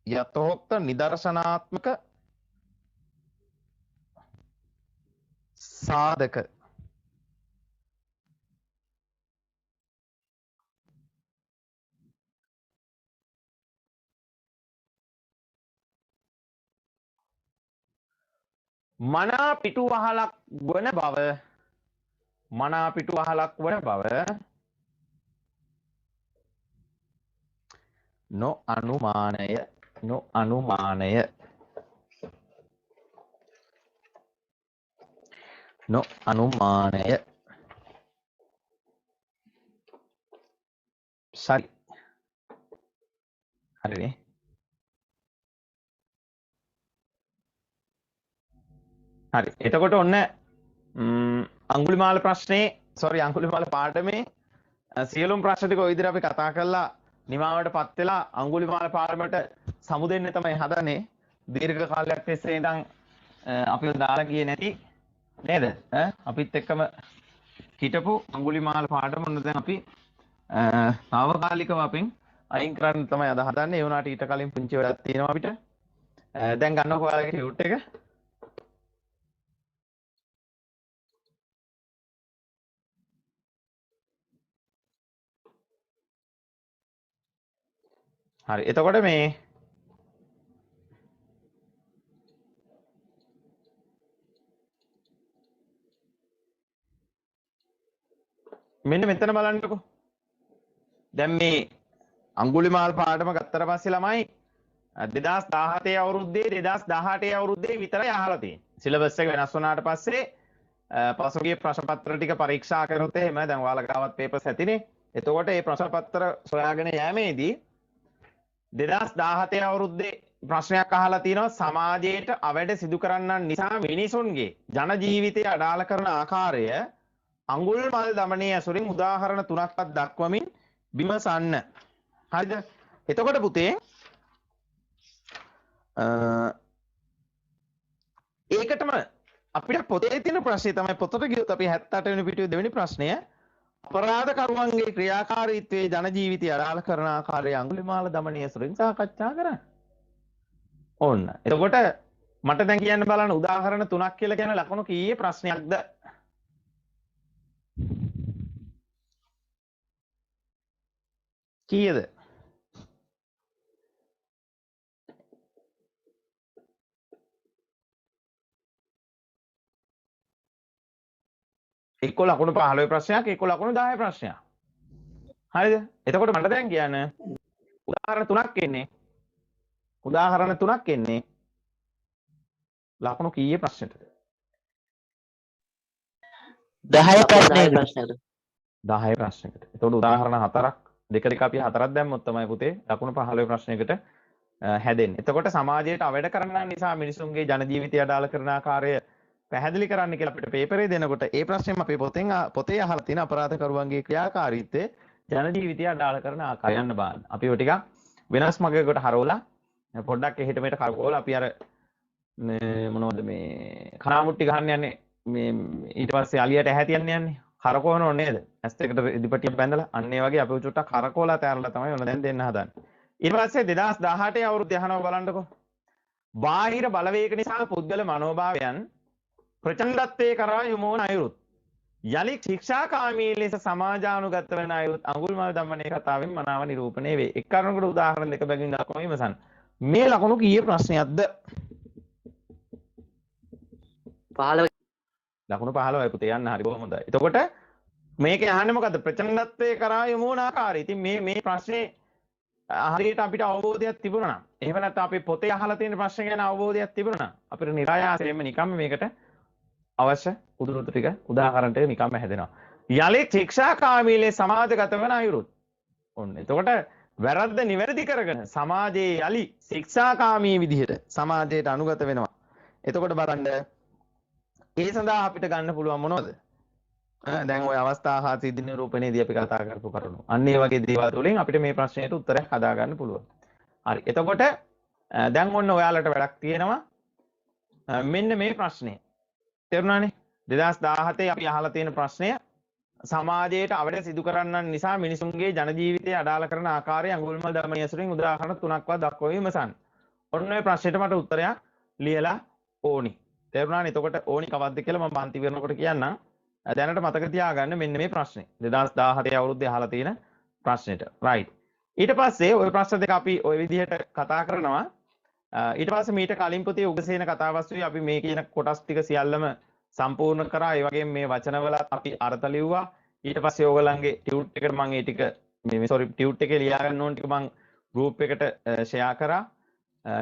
යතහෝක්ත නිදර්ශනාත්මක සාධක මනා පිටුවහලක් වන බව නොඅනුමානය හරිනේ හරි එතකොට ඔන්න අඟුලිමාල පාඩමේ සියලුම ප්‍රශ්න ටික ඔය විදිහට අපි කතා කරලා නිමාවට පත් වෙලා අඟුලිමාල පාඩමට සමු දෙන්න තමයි හදන්නේ දීර්ඝ කාලයක් තිස්සේ ඉඳන් අපිව දාලා ගියේ නැති නේද අපිත් එක්කම හිටපු අඟුලිමාල පාඩම ඔන්න දැන් අපි తాවකාලිකව අපෙන් අයින් කරන්න තමයි අද හදන්නේ ඒ වුණාට ඊට කලින් පුංචි වැඩක් තියෙනවා අපිට දැන් ගන්නකො ඔයාලගේ ෂූට් එක හරි එතකොට මේ මෙන්න මෙතන බලන්නකො දැන් මේ අඟුලිමාල් පාඩම ගත්තට පස්සේ ළමයි 2017 අවුරුද්දේ 2018 අවුරුද්දේ විතරයි අහලා තියෙන්නේ සිලබස් එක වෙනස් වුණාට පස්සේ පසුගිය ප්‍රශ්න පත්‍ර ටික පරීක්ෂා කරනොත් එහෙම දැන් ඔයාලා ගාවත් පේපර්ස් ඇතිනේ එතකොට මේ ප්‍රශ්න පත්‍ර සොයාගෙන යෑමේදී 2017 අවුරුද්දේ ප්‍රශ්නයක් අහලා තිනවා සමාජයට අවැඩ සිදු කරන්නන් නිසා මිනිසුන්ගේ ජන ජීවිතය අඩාල කරන ආකාරය අඟුල්මල් දමනයේ ඇසුරින් උදාහරණ 3ක්වත් දක්වමින් විමසන්න. හරිද? එතකොට පුතේ ඒකටම අපිට පොතේ තියෙන ප්‍රශ්නේ තමයි පොතට ගියොත් අපි 78 වෙනි පිටුවේ දෙවෙනි ප්‍රශ්නය අපරාධකරුවන්ගේ ක්‍රියාකාරීත්වයේ ජන ජීවිතය අඩාල කරන ආකාරය අඟුලිමාල දමනය සුරින් සාකච්ඡා කරන්න. ඕන්න. එතකොට මට දැන් කියන්න බලන්න උදාහරණ 3ක් කියලා කියන ලකුණු කීයේ ප්‍රශ්නයක්ද? කීයද? එක්ක ලකුණු 15 ප්‍රශ්නයක් එක්ක ලකුණු 10 ප්‍රශ්නයක්. හරිද? එතකොට මට දැන් කියන්න උදාහරණ 3ක් එන්නේ. උදාහරණ 3ක් එන්නේ. ලකුණු කීයේ ප්‍රශ්නෙටද? 10 ප්‍රශ්නයකට. 10 ප්‍රශ්නයකට. එතකොට උදාහරණ 4ක් දෙක දෙක අපි 4ක් දැම්මොත් තමයි පුතේ ලකුණු 15 ප්‍රශ්නයකට හැදෙන්නේ. එතකොට සමාජයට අවැඩ කරන්න නිසා මිනිසුන්ගේ ජන ජීවිතය අඩාල කරන ආකාරය පැහැදිලි කරන්න කියලා අපිට පේපරේ දෙනකොට ඒ ප්‍රශ්නේම අපි පොතේ අහලා තියෙන අපරාධකරුවන්ගේ ක්‍රියාකාරීත්වය ජන ජීවිතය අඩාල කරන ආකාරය යන්න බලන්න. අපි ඔය ටිකක් වෙනස් මගයකට හරවලා පොඩ්ඩක් එහෙට මෙහෙට කරකවලා අපි අර මොනවද මේ කනාමුට්ටි ගහන්න යන්නේ මේ ඊට පස්සේ අලියට ඇහැ තියන්න යන්නේ කරකවනව නේද? ඇස් දෙකට ඉදිපටියක් බැඳලා අන්න ඒ වගේ අපි චුට්ටක් කරකවලා තෑරලා තමයි ඔන්න දැන් දෙන්න හදන්නේ. ඊට පස්සේ 2018 අවුරුද්ද යහනවා බලන්නකෝ. බාහිර බලවේග නිසා පුද්ගල මනෝභාවයන් ප්‍රචණ්ඩත්වයේ කරා යොමු වන අයුරුත් යලි ශික්ෂාකාමී ලෙස සමාජානුගත වන අයුරුත් අඟුල්මාල දමනයේ කතාවෙන් මනාව නිරූපණය වේ. එක් කාරණයකට උදාහරණ දෙක බැගින් දක්වමු විමසන්න. මේ ලකුණු කීයේ ප්‍රශ්නයක්ද? 15 ලකුණු 15යි පුතේ යන්න හරි බොහොම හොඳයි. එතකොට මේකේ අහන්නේ මොකද්ද? ප්‍රචණ්ඩත්වයේ කරා යොමු වන ආකාරය. ඉතින් මේ ප්‍රශ්නේ හරියට අපිට අවබෝධයක් තිබුණා නම් එහෙම නැත්නම් අපි පොතේ අහලා තියෙන ප්‍රශ්න ගැන අවබෝධයක් තිබුණා නම් අපිට නිරායාසයෙන්ම නිකම්ම මේකට අවශ්‍ය උදුරුතු ටික උදාහරණ ටික නිකම්ම හැදෙනවා. යලි ශික්ෂාකාමී ලෙස සමාජගත වන අයුරුත්. ඔන්න. එතකොට වැරද්ද නිවැරදි කරගෙන සමාජයේ යලි ශික්ෂාකාමී විදිහට සමාජයට අනුගත වෙනවා. එතකොට බලන්න ඒ සඳහා අපිට ගන්න පුළුවන් මොනවද? දැන් ওই අවස්ථා හා සිද්ධි නිරූපණයේදී අපි කතා කරපු කරුණු. අන්න ඒ වගේ දේවල් වලින් අපිට මේ ප්‍රශ්නයට උත්තරයක් හදා ගන්න පුළුවන්. හරි. එතකොට දැන් ඔන්න ඔයාලට වැඩක් තියෙනවා. මෙන්න මේ ප්‍රශ්නය. තේරුණානේ? 2017 අපි අහලා තියෙන ප්‍රශ්නය සමාජයට අවැඩ සිදු කරන්නන් නිසා මිනිසුන්ගේ ජන ජීවිතය අඩාල කරන ආකාරය අඟුල්මාල දමනය ඇසුරින් උදාහරණ 3ක්වත් දක්වා විමසන්න. ඔන්න ඔය ප්‍රශ්නෙට මට උත්තරයක් ලියලා ඕනි. තේරුණානේ? එතකොට ඕනි කවද්ද කියලා මම පන්ති විවරනකොට කියන්නම්. දැනට මතක තියාගන්න මෙන්න මේ ප්‍රශ්නේ 2017 අවුරුද්දේ අහලා තියෙන ප්‍රශ්නෙට. රයිට්. ඊට පස්සේ ওই ප්‍රශ්න දෙක අපි ওই විදිහට කතා කරනවා. ඊට පස්සේ මීට කලින් පුතේ උගසේන කතාවස්තුවේ අපි මේ කියන කොටස් ටික සියල්ලම සම්පූර්ණ කරා. ඒ වගේම මේ වචනවලත් අපි අර්ථ ලිව්වා. ඊට පස්සේ ඕගලන්ගේ ටියුට් එකට මම ඒ ටික ටියුට් එකේ ලියා ගන්න ඕන ටික මම ගෲප් එකට ෂෙයා කරා.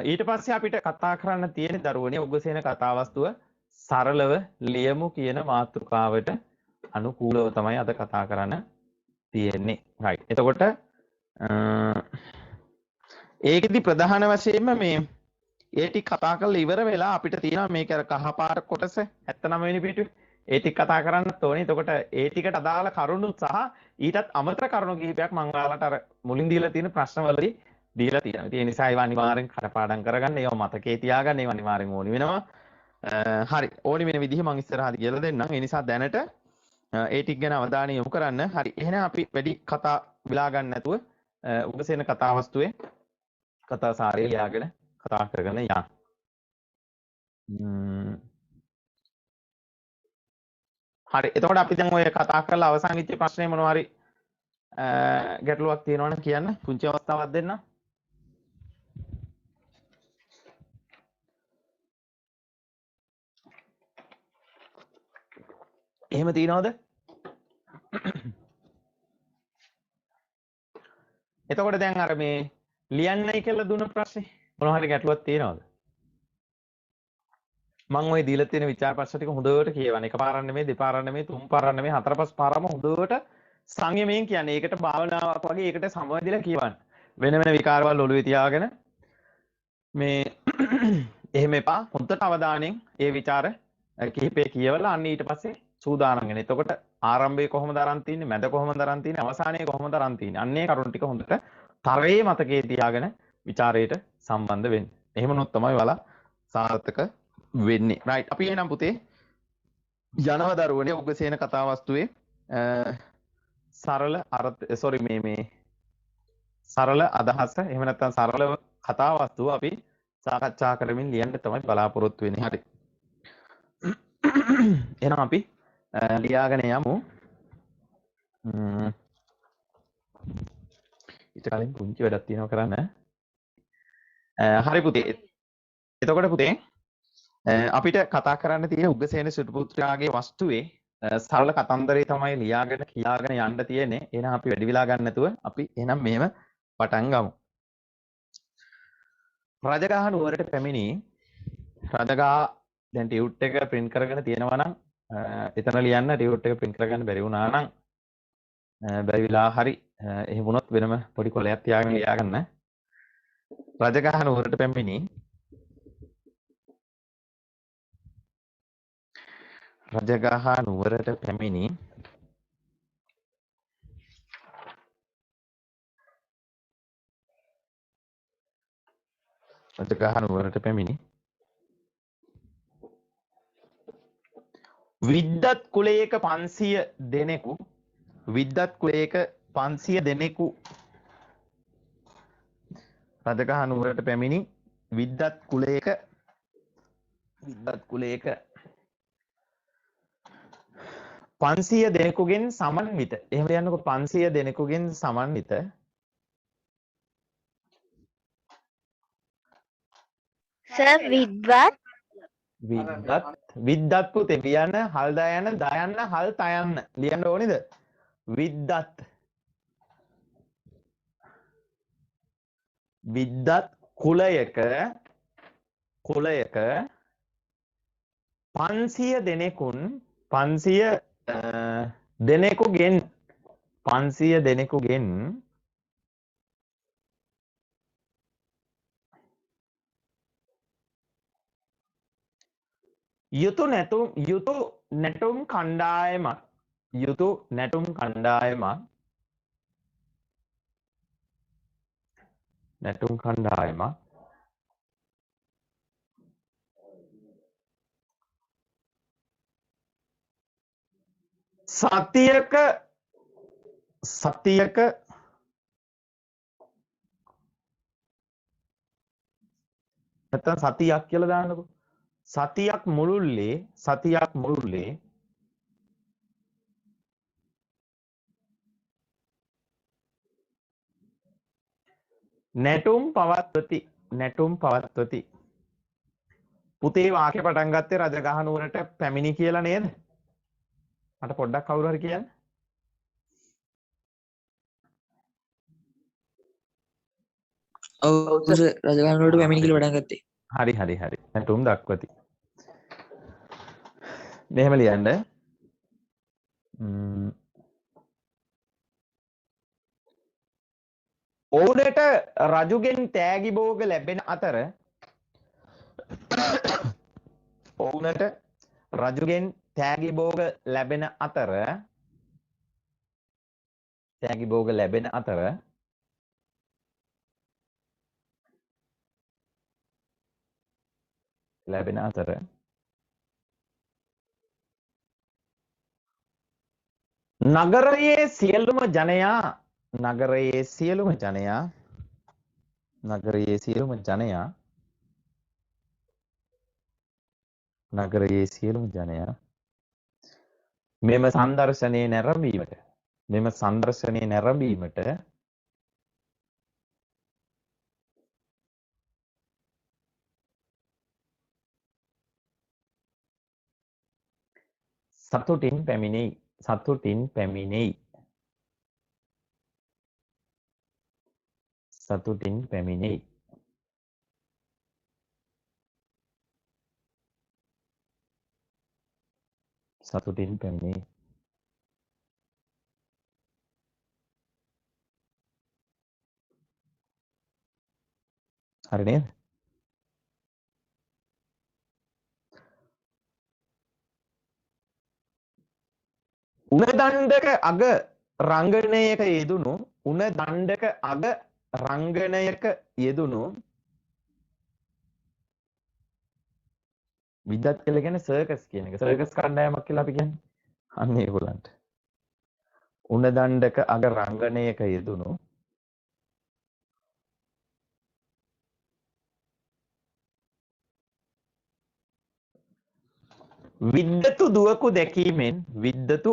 ඊට පස්සේ අපිට කතා කරන්න තියෙන දරුවනේ උගසේන කතාවස්තුව සරලව ලියමු කියන මාතෘකාවට අනුකූලව තමයි අද කතා කරන්න තියෙන්නේ. right. එතකොට ඒකෙදි ප්‍රධාන වශයෙන්ම මේ ඒ ටික කතා කරලා ඉවර වෙලා අපිට තියෙනවා මේක අර කහපාට කොටස 79 වෙනි පිටුවේ ඒ ටික කතා කරන්නත් ඕනේ. එතකොට ඒ ටිකට අදාළ කරුණු සහ ඊටත් අමතර කරුණු කිහිපයක් මම ඔයාලට අර මුලින් දීලා තියෙන ප්‍රශ්නවලදී දීලා තියෙනවා. ඒ නිසා ඒවා අනිවාර්යෙන් කටපාඩම් කරගන්න. ඒවා මතකේ තියාගන්න. ඒවා අනිවාර්යෙන් ඕනි වෙනවා. හරි ඕනි වෙන විදිහ මම ඉස්සරහට කියලා දෙන්නම්. ඒ නිසා දැනට ඒ ටික ගැන අවධානය යොමු කරන්න. හරි එහෙනම් අපි වැඩි කතා විලා ගන්න නැතුව උගසේන කතාවස්තුවේ කතා සාරය ලියාගෙන කතා කරගෙන යන්න. හරි එතකොට අපි දැන් ඔය කතා කරලා අවසන් වෙච්ච ප්‍රශ්නේ මොනවා හරි ගැටලුවක් තියෙනවා නම් කියන්න. පුංචි අවස්ථාවක් දෙන්න. එහෙම තියනවද? එතකොට දැන් අර මේ ලියන්නයි කියලා දුන්න ප්‍රශ්නේ මොනවා හරි ගැටලුවක් තියෙනවද? මම ওই දීලා තියෙන විචාර ප්‍රශ්න ටික හොඳට කියවන්න. එකපාරක් නෙමෙයි, දෙපාරක් නෙමෙයි, තුන් පාරක් නෙමෙයි, හතර පහ පාරම හොඳට සංයමයෙන් කියන්නේ. ඒකට භාවනාවක් වගේ ඒකට සමවැදිලා කියවන්න. වෙන වෙන විකාරවල ඔළුවේ තියාගෙන මේ එහෙම එපා. හොඳට අවධානයෙන් ඒ විචාර කිහිපේ කියවලා අන්න ඊට පස්සේ සූදානම් වෙන්න. එතකොට ආරම්භයේ කොහොමද අරන් තින්නේ, මැද කොහොමද අරන් තින්නේ, අවසානයේ කොහොමද අරන් තින්නේ. අන්නේ කරුණු ටික හොඳට තරයේ මතකයේ තියාගෙන ਵਿਚාරයට සම්බන්ධ වෙන්න. එහෙම වුණොත් තමයි ඔයාලා සාර්ථක වෙන්නේ. රයිට්. අපි එහෙනම් පුතේ යනවා දරුවනේ උග්ගසේන කතා වස්තුවේ සරල අර්ථ සෝරි මේ සරල අදහස එහෙම නැත්නම් සරලව කතා වස්තුව අපි සාකච්ඡා කරමින් ලියන්න තමයි බලාපොරොත්තු වෙන්නේ. හරි. එහෙනම් අපි ලියාගෙන යමු. ඊට කලින් පුංචි වැඩක් තියෙනවා කරන්න. හරි පුතේ. එතකොට පුතේ අපිට කතා කරන්න තියෙන උග්ගසේන සිටු පුත්‍රයාගේ වස්තුවේ සරල කතන්දරේ තමයි ලියාගෙන කියාගෙන යන්න තියෙන්නේ. එහෙනම් අපි වැඩි වෙලා ගන්න නැතුව අපි එහෙනම් මෙහෙම පටන් ගමු. රජගහ නුවරට පැමිණි රජගහ දැන් ටියුට් එක print කරගෙන තියෙනවා නම් එතන ලියන්න ටියුට් එක print කරගන්න බැරි වුණා නම් බැරි වෙලා හරි එහෙම වුණොත් වෙනම පොඩි කොලයක් තියාගෙන ලියාගන්න. රජගහ නුවරට පැමිණි රජගහ නුවරට පැමිණි රජගහ නුවරට පැමිණි විද්වත් කුලයක 500 දෙනෙකු විද්වත් කුලයක 500 දෙනෙකු රජගහ නුවරට පැමිණි විද්වත් කුලයක 500 දෙනෙකුගෙන් සමන්විත. එහෙම කියන්නකො 500 දෙනෙකුගෙන් සමන්විත සර් විද්වත් පුතේ ලියන්න හල් දයන්න හල් තයන්න ලියන්න ඕනේද? විද්වත් කුලයක 500 දෙනෙකුන් 500 දෙනෙකුගෙන් යුතු නැටුම් කණ්ඩායමක් සතියක නැත්නම් සතියක් කියලා දාන්නකො. සතියක් මුළුල්ලේ නැටුම් පවත්වති. පුතේ වාක්‍ය පටන් ගත්තේ රජගහ නුවරට පැමිණි කියලා නේද? මට පොඩ්ඩක් කවුරු හරි කියන්න. ඔව් රජගහ නුවරට පැමිණි කියලා පටන් ගත්තේ. හරි. නැටුම් දක්වති. මෙහෙම ලියන්න. ඔවුනට රජුගෙන් තෑගි භෝග ලැබෙන අතර නගරයේ සියලුම ජනයා මෙම සංදර්ශනයේ නැරඹීමට සතුටින් පැමිණෙයි. හරි නේද? උණ දණ්ඩක අග රංගනයක යෙදුණු රංගනයක යෙදුණු විද්වත් කියලා කියන්නේ සර්කස් කියන එක. සර්කස් කණ්ඩායමක් කියලා අපි කියන්නේ. අන්න ඒගොල්ලන්ට. උණදණ්ඩක අග රංගනයක යෙදුණු විද්දතු දුවකු දැකීමෙන් විද්දතු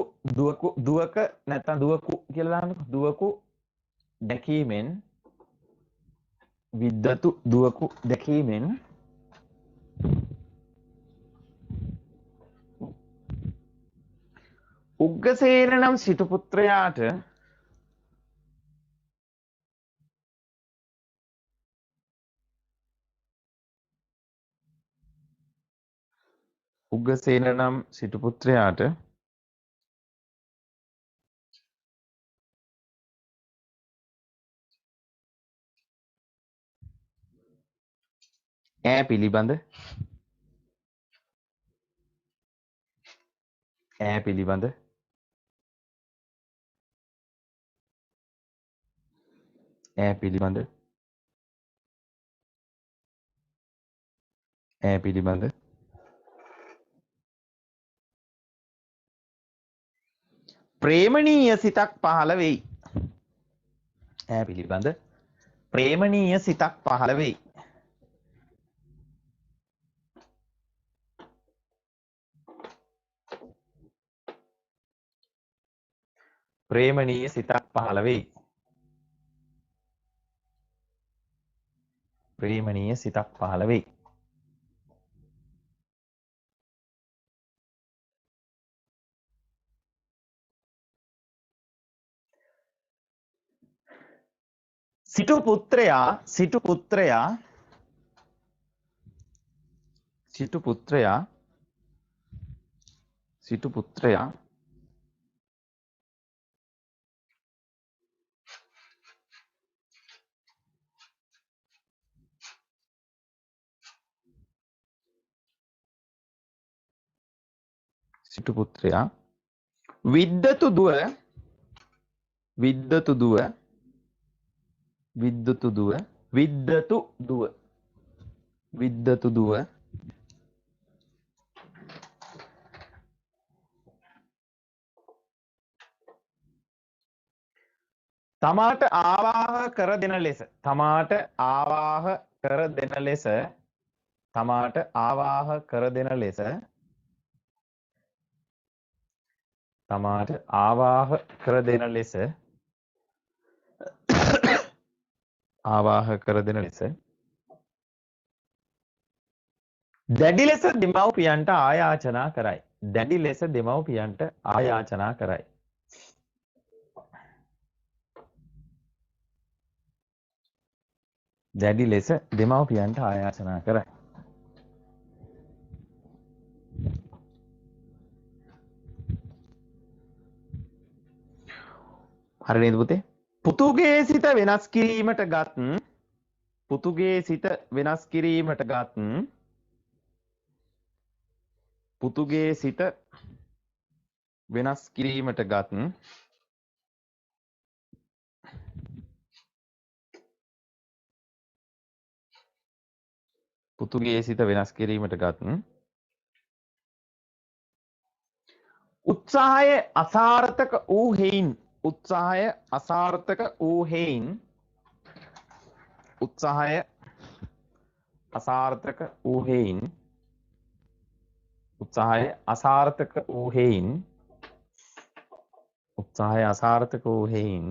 දුවක නැත්නම් දුවකු කියලා දාන්නකො. දුවකු දැකීමෙන් විද්දතු දුවකු දැකීමෙන් උග්ගසේන නම් සිටු පුත්‍රයාට උග්ගසේන නම් සිටු පුත්‍රයාට ඈ පිළිබඳ ඈ පිළිබඳ ඈ පිළිබඳ ඈ පිළිබඳ ප්‍රේමණීය සිතක් පහළ වෙයි. ඈ පිළිබඳ ප්‍රේමණීය සිතක් පහළ වෙයි. ප්‍රේමණීය සිතක් පහළ වෙයි. ප්‍රේමණීය සිතක් පහළ වෙයි. සිටු පුත්‍රයා සිටු පුත්‍රයා සිටු පුත්‍රයා සිටු පුත්‍රයා සිටු පුත්‍රයා විද්දතු දුව විද්දතු දුව විද්දතු දුව විද්දතු දුව විද්දතු දුව තමාට ආවාහ කර දෙන ලෙස තමාට ආවාහ කර දෙන ලෙස තමාට ආවාහ කර දෙන ලෙස තමාට ආවාහ කර දෙන ලෙස ආවාහ කර දෙන ලෙස දැඩි ලෙස දෙමව්පියන්ට ආයාචනා කරයි. දැඩි ලෙස දෙමව්පියන්ට ආයාචනා කරයි. දැඩි ලෙස දෙමව්පියන්ට ආයාචනා කරයි. හරි නේද පුතේ? පුතුගේ සිත වෙනස් කිරීමට ගත් පුතුගේ සිත වෙනස් කිරීමට ගත් පුතුගේ සිත වෙනස් කිරීමට ගත් පුතුගේ සිත වෙනස් කිරීමට ගත් උත්සාහය අසාර්ථක වූ හේයින් උත්සාහය අසාර්ථක වූ හේයින් උත්සාහය අසාර්ථක වූ හේයින් උත්සාහය අසාර්ථක වූ හේයින් උත්සාහය අසාර්ථක වූ හේයින්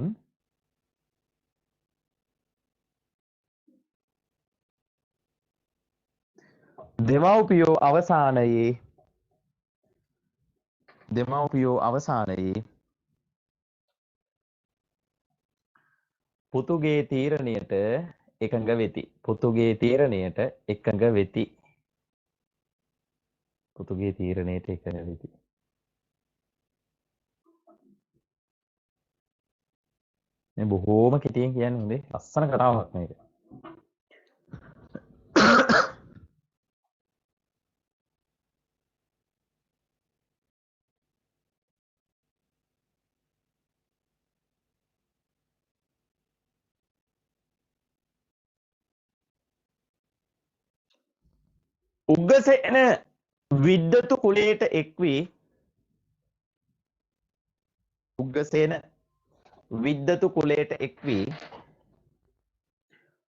දෙමව්පියෝ අවසානයේ පුතුගේ තීරණයට එකඟ වෙති. පුතුගේ තීරණයට එකඟ වෙති. පුතුගේ තීරණයට එකඟ වෙති. මේ බොහෝම කෙටියෙන් කියන්නේ හොඳේ. ලස්සන කතාවක් මේක. උග්ගසේන විද්වතු කුලයට එක් වී උග්ගසේන විද්වතු කුලයට එක් වී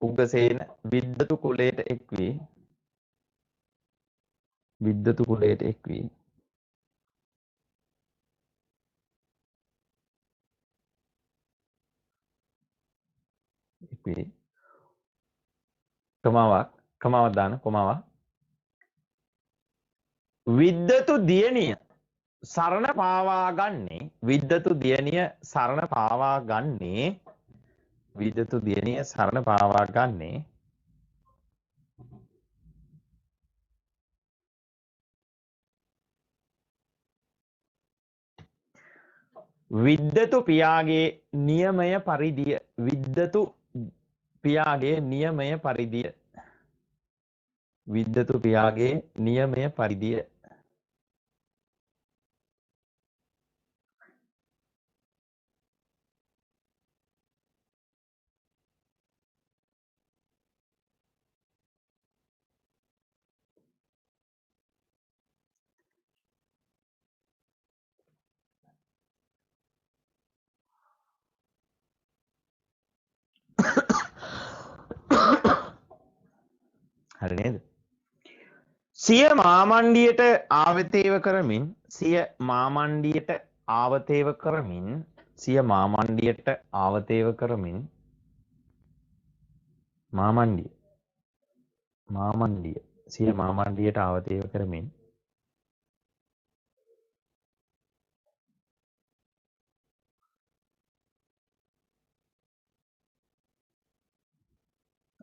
උග්ගසේන විද්වතු කුලයට එක් වී විද්වතු කුලයට එක් වී කමාවක් දාන කොමාවක් විද්වතු දියණිය සරණ පාවා ගන්නේ විද්වතු දියණිය සරණ පාවා ගන්නේ විද්වතු දියණිය සරණ පාවා ගන්නේ විද්වතු පියාගේ නියමය පරිදිය විද්වතු පියාගේ නියමය පරිදිය විද්වතු පියාගේ නියමය පරිදිය හරි නේද සිය මාමණ්ඩියට ආවතේව කරමින් සිය මාමණ්ඩියට ආවතේව කරමින් සිය මාමණ්ඩියට ආවතේව කරමින් මාමණ්ඩිය සිය මාමණ්ඩියට ආවතේව කරමින්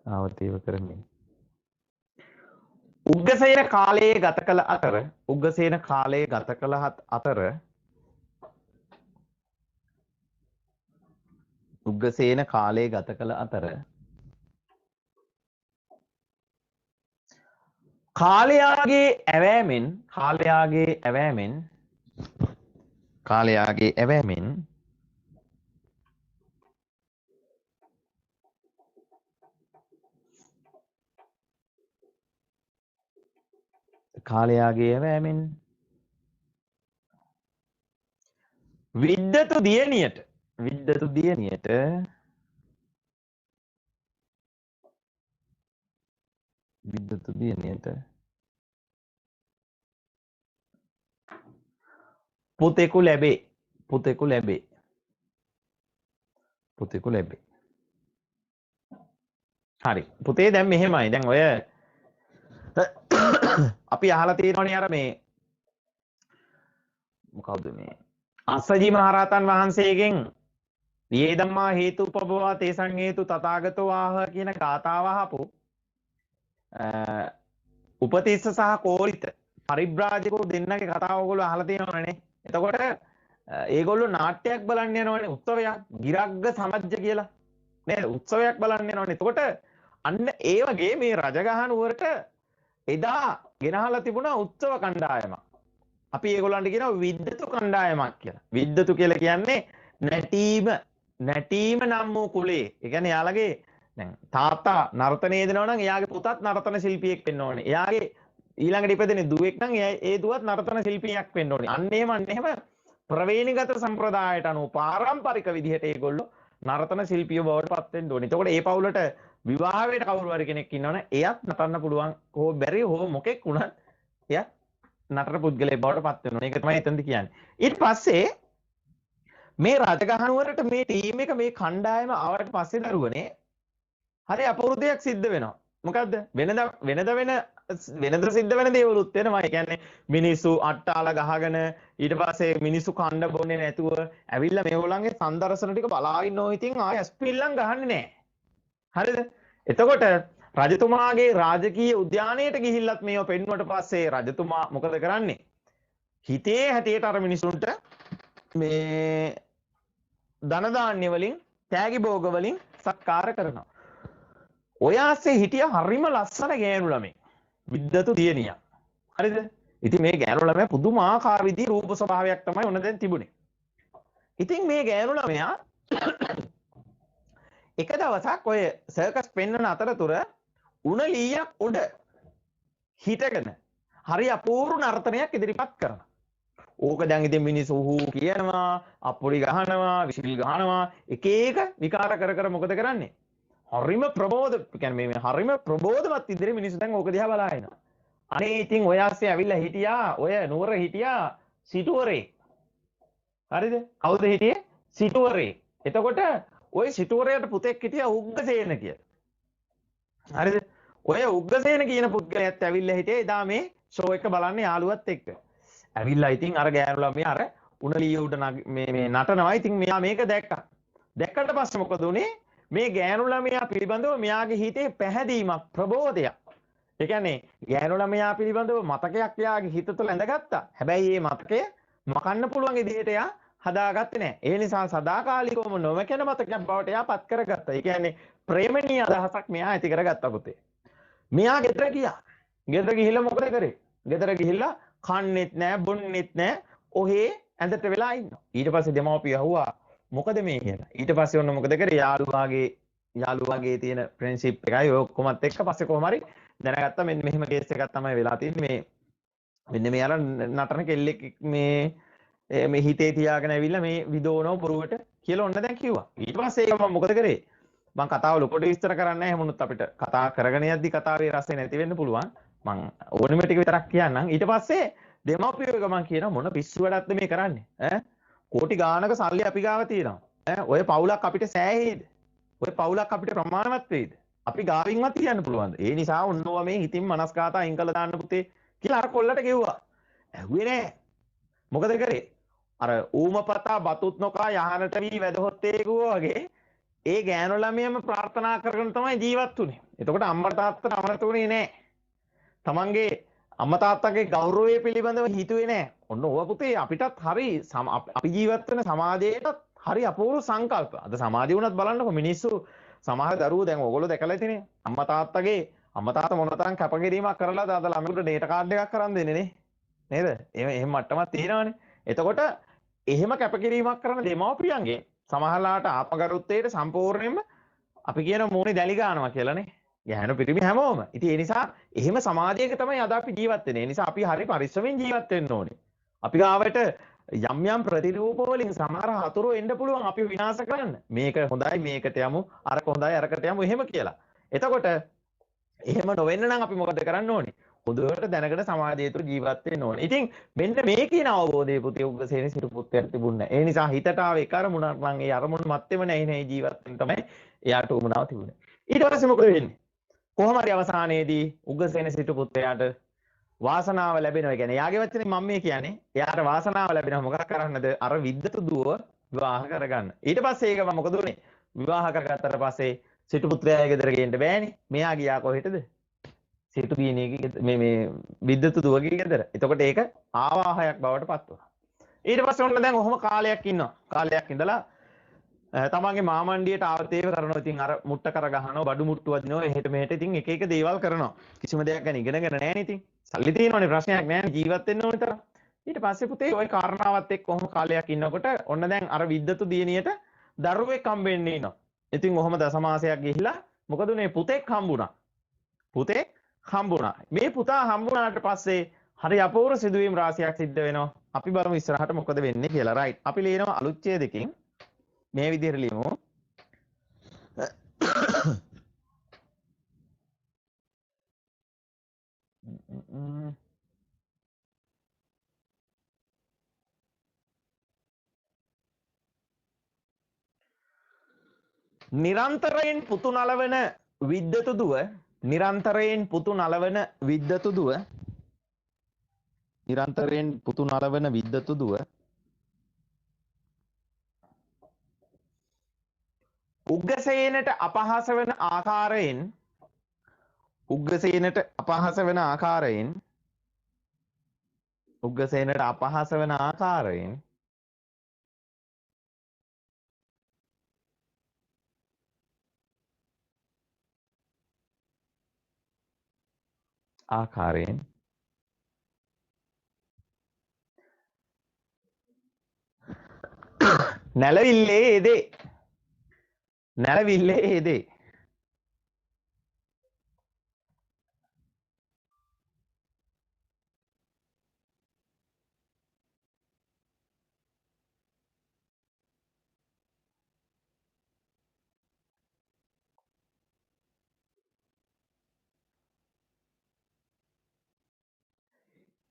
ආවතේව කරමින් උග්ගසේන කාලයේ ගත කළ අතර උග්ගසේන කාලයේ ගත කළ අතර උග්ගසේන කාලයේ ගත කළ අතර කාලයාගේ ඇවෑමෙන් කාලයාගේ ඇවෑමෙන් කාලයාගේ ඇවෑමෙන් කාලයාගේ ඇවෑමෙන් විද්වතු දියණියට විද්වතු දියණියට විද්වතු දියණියට පුතෙකු ලැබේ පුතෙකු ලැබේ පුතෙකු ලැබේ හරි පුතේ දැන් මෙහෙමයි දැන් ඔය අපි අහලා තියෙනවනේ අර මේ මොකවුද මේ අස්සජි මහරහතන් වහන්සේගෙන් "යේ ධම්මා හේතුපබවා තේසං හේතු තථාගතෝ ආහ" කියන ගාථාව අහපු උපතිස්ස සහ කෝලිත පරිබ්‍රාජකෝ දෙන්නගේ කතාව ඔයගොල්ලෝ අහලා තියෙනවනේ. එතකොට ඒගොල්ලෝ නාට්‍යයක් බලන්න යනවනේ උත්සවයක් ගිරග්ග සමජ්ජ කියලා නේද උත්සවයක් බලන්න යනවනේ. එතකොට අන්න ඒ වගේ මේ රජගහ නුවරට එදා ගෙනහලා තිබුණා උත්සව කණ්ඩායමක්. අපි ඒගොල්ලන්ට කියනවා විද්වතු කණ්ඩායමක් කියලා. විද්වතු කියලා කියන්නේ නැටීම නම් වූ කුලේ. ඒ කියන්නේ යාළගේ දැන් තාත්තා නර්තනයේ දෙනවා නම් එයාගේ පුතත් නර්තන ශිල්පියෙක් වෙන්න ඕනේ. එයාගේ ඊළඟට ඉපදෙන දුවෙක් නම් ඒ දුවත් නර්තන ශිල්පියෙක් වෙන්න ඕනේ. අන්න එහෙම ප්‍රවේණිගත සම්ප්‍රදායට අනුව පාරම්පරික විදිහට ඒගොල්ලෝ නර්තන ශිල්පියෝ බවට පත් වෙන්න ඕනේ. එතකොට ඒ පවුලට විවාහයට කවුරු හරි කෙනෙක් ඉන්නවනේ එයත් නටන්න පුළුවන්. හෝ බැරි හෝ මොකෙක් වුණත් එයත් නටන පුද්ගලයෙක් බවට පත් වෙනවා. ඒක තමයි එතනදි කියන්නේ. ඊට පස්සේ මේ රජගහනුවරට මේ ටීම් එක මේ කණ්ඩායම ආවට පස්සේ දරුවනේ හරි අපවෘදයක් සිද්ධ වෙනවා. මොකද්ද? වෙනද සිද්ධ වෙන දේවලුත් වෙනවා. ඒ කියන්නේ මිනිස්සු අට්ටාල ගහගෙන ඊට පස්සේ මිනිස්සු කණ්ඩ බොන්නේ නැතුව ඇවිල්ලා මේගොල්ලන්ගේ සංදර්ශන ටික බලාගෙන ඉන්නෝ. ඉතින් ආයෙ ස්පිල්ලම් ගහන්නේ නැහැ. හරිද? එතකොට රජතුමාගේ රාජකීය උද්‍යානයට ගිහිල්ලත් මේව පෙන්නුවට පස්සේ රජතුමා මොකද කරන්නේ? හිතේ හැටියට අර මිනිසුන්ට මේ ධන ධාන්‍ය වලින් තෑගි භෝග වලින් සත්කාර කරනවා. ඔය ආස්සේ හිටිය හරිම ලස්සන ගෑනු ළමයි. විද්වතු දියණියක්. හරිද? ඉතින් මේ ගෑනු ළමයා පුදුමාකාර විදිහේ රූප ස්වභාවයක් තමයි ඔන්න දැන් තිබුණේ. ඉතින් මේ ගෑනු ළමයා එක දවසක් ඔය සර්කස් පෙන්වන අතරතුර උණ ලීයක් උඩ හිටගෙන හරි අපූර්ව නර්තනයක් ඉදිරිපත් කරනවා. ඕක දැන් ඉතින් මිනිස්සු හූ කියනවා, අප්පුඩි ගහනවා, විසිල් ගහනවා, එක එක විකාර කර කර මොකද කරන්නේ? හරිම ප්‍රබෝධ කියන්නේ මේ හරිම ප්‍රබෝධවත් ඉදිරියේ මිනිස්සු දැන් ඕක දිහා බලා ඉනවා. අනේ ඉතින් ඔය ASCII ඇවිල්ලා හිටියා, ඔය නුවර හිටියා සිටුවරේ. හරිද? කවුද හිටියේ? සිටුවරේ. එතකොට ওই සිටුවරයට පුතෙක් හිටියා උග්ගසේන කියලා. හරිද? ඔය උග්ගසේන කියන පුද්ගලයාත් ඇවිල්ලා හිටියේ එදා මේ ෂෝ එක බලන්න යාළුවත් එක්ක. ඇවිල්ලා ඉතින් අර ගෑනු ළමයා අර උණලිය උඩ මේ නටනවා. ඉතින් මෙයා මේක දැක්කා. දැක්කට පස්සේ මොකද උනේ? මේ ගෑනු ළමයා පිළිබඳව මෙයාගේ හිතේ පැහැදීමක්, ප්‍රබෝධයක්. ඒ කියන්නේ ගෑනු ළමයා පිළිබඳව මතකයක් එයාගේ හිත තුළ ඇඳගත්තා. හැබැයි මේ මතකය මකන්න පුළුවන් විදිහට එයා හදාගත්තේ නැහැ. ඒ නිසා සදාකාලිකවම නොමකන මතකයක් බවට එයා පත් කරගත්තා. ඒ කියන්නේ ප්‍රේමණීය අදහසක් මෙයා ඇති කරගත්තා පුතේ. මෙයා ගෙදර ගියා. ගෙදර ගිහිල්ලා මොකද කරේ? ගෙදර ගිහිල්ලා කන්නෙත් නැහැ, බොන්නෙත් නැහැ. ඔහේ ඇඳට වෙලා ඉන්නවා. ඊට පස්සේ දෙමව්පිය අහුවා මොකද මේ කියලා. ඊට පස්සේ ඔන්න මොකද කරේ? යාළුවාගේ තියෙන ෆ්‍රෙන්ඩ්ෂිප් එකයි ඔය ඔක්කොමත් එක්ක පස්සේ කොහොම හරි දැනගත්තා මෙන්න මෙහෙම කේස් එකක් තමයි වෙලා තියෙන්නේ. මෙන්න මේ අර නටන කෙල්ලෙක් මේ හිතේ තියාගෙන ඇවිල්ලා මේ විදෝනෝ බොරුවට කියලා ඔන්න දැන් කිව්වා. ඊට පස්සේ ඒක මම මොකද කරේ? මම කතාව ලොකුට විස්තර කරන්නේ නැහැ. හැමුණුත් අපිට කතා කරගෙන යද්දි කතාවේ රසය නැති වෙන්න පුළුවන්. මම ඕනෙම ටික විතරක් කියන්නම්. ඊට පස්සේ දෙමව්පියෝ ගමන් කියන මොන පිස්සු වැඩක්ද මේ කරන්නේ? ඈ කෝටි ගානක සල්ලි අපි ගාව තියෙනවා. ඈ ඔය පවුලක් අපිට සෑහේද? ඔය පවුලක් අපිට ප්‍රමාණවත් වෙයිද? අපි ගාවින්වත් තියන්න පුළුවන්ද? ඒ නිසා ඔන්නවා මේ හිතින් මනස්කාත අයින් කළා දාන්න පුතේ කියලා අර කොල්ලට කිව්වා. ඇහුවේ නෑ. මොකද කරේ? අර ඌමපතා බතුත් නොකා යහනට වී වැදහොත්තේ කිව්වා වගේ ඒ ගෑනු ළමයාම ප්‍රාර්ථනා කරගෙන තමයි ජීවත් වුනේ. එතකොට අම්මා තාත්තට අමතකුනේ නෑ. තමන්ගේ අම්මා තාත්තගේ ගෞරවය පිළිබඳව හිතුවේ නෑ. ඔන්න ඕවා පුතේ අපිටත් හරි අපි ජීවත් වෙන සමාජයටත් හරි අපූර්ව සංකල්ප. අද සමාජය වුණත් බලන්නකො මිනිස්සු සමහර දරුවෝ දැන් ඔයගොල්ලෝ දැකලා ඉතිනේ අම්මා තාත්තා මොනතරම් කැපකිරීමක් කරලාද අද ළමයින්ට ඩේටා කාඩ් එකක් කරන් දෙන්නේ නේ. නේද? එහෙම මට්ටමක් තියෙනවානේ. එතකොට එහෙම කැපකිරීමක් කරන දෙමව්පියන්ගේ සමහරලාට ආත්මගරුත්වයට සම්පූර්ණයෙන්ම අපි කියන මූණේ දැලි ගන්නවා කියලානේ. ගැහණු පිරිමි හැමෝම. ඉතින් ඒ නිසා එහෙම සමාජයක තමයි අද අපි ජීවත් වෙන්නේ. ඒ නිසා අපි හරි පරිස්සමෙන් ජීවත් වෙන්න ඕනේ. අපි ගාවට යම් යම් ප්‍රතිරූප වලින් සමහර හතුරු එන්න පුළුවන් අපි විනාශ කරන්න. මේක හොඳයි මේකට යමු, අරක හොඳයි අරකට යමු එහෙම කියලා. එතකොට එහෙම නොවෙන්න නම් අපි මොකද කරන්න ඕනේ? හොඳට දැනගෙන සමාජය තුළ ජීවත් වෙන්න ඕනේ. ඉතින් මෙන්න මේ කියන අවබෝධය පුතේ උග්ගසේන සිටු පුත්‍රයාට තිබුණේ. ඒ නිසා හිතට ආව එක අරමුණක් නම් ඒ අරමුණ මැත්තේම නැහැ ජීවත් වෙන්න තමයි එයාට උමනාව තිබුණේ. ඊට පස්සේ මොකද වෙන්නේ? කොහොම හරි අවසානයේදී උග්ගසේන සිටු පුත්‍රයාට වාසනාව ලැබෙනවා. කියන්නේ යාගේ වචනේ මම මේ කියන්නේ එයාට වාසනාව ලැබෙනවා මොකක් කරන්නද? අර විද්දතු දුව විවාහ කරගන්න. ඊට පස්සේ ඒක මොකද උනේ? විවාහ කරගත්තට පස්සේ සිටු පුත්‍රයාගේ ගෙදර ගේන්න බෑනේ. මෙයා ගියා කොහෙටද? සිටු දියණියගේ මේ විද්දතු දුවගේ ගෙදර. එතකොට ඒක ආවාහයක් බවට පත් වුණා. ඊට පස්සේ ඔන්න දැන් ඔහොම කාලයක් ඉන්නවා. කාලයක් ඉඳලා තමන්ගේ මාමණ්ඩියට ආවතේව කරනවා. ඉතින් අර මුට්ට කර ගහනවා, බඩු මුට්ටු වදිනවා, එහෙට මෙහෙට ඉතින් එක එක දේවල් කරනවා. කිසිම දෙයක් ගැන ඉගෙනගෙන නැහැ ඉතින්. සල්ලි තියෙනවනේ ප්‍රශ්නයක් නැහැ ජීවත් වෙන්න ඕන තරම්. ඊට පස්සේ පුතේ ওই කාරණාවත් එක්ක කොහොම කාලයක් ඉන්නකොට ඔන්න දැන් අර විද්දතු දියණියට දරුවෙක් හම්බෙන්නේ ඉනවා. ඉතින් ඔහොම දසමාසයක් ගිහිල්ලා මොකද උනේ? පුතෙක් හම්බුණා. පුතෙක් හම්බුණා. මේ පුතා හම්බුණාට පස්සේ හරි අපූර්ව සිදුවීම් රාශියක් සිද්ධ වෙනවා. අපි බලමු ඉස්සරහට මොකද වෙන්නේ කියලා. රයිට්. අපි ලියනවා අලුත් ඡේදකින් මේ විදිහට ලියමු. නිරන්තරයෙන් පුතු නලවන විද්දතු දුව නිරන්තරයෙන් පුතු නලවන විද්දතු දුව නිරන්තරයෙන් පුතු නලවන විද්දතු දුව උග්ගසේනට අපහාස වන ආකාරයෙන් උග්ගසේනට අපහාස වන ආකාරයෙන් උග්ගසේනට අපහාස වන ආකාරයෙන් නැලවිල්ලේ යෙදේ. නැලවිල්ලේ යෙදේ.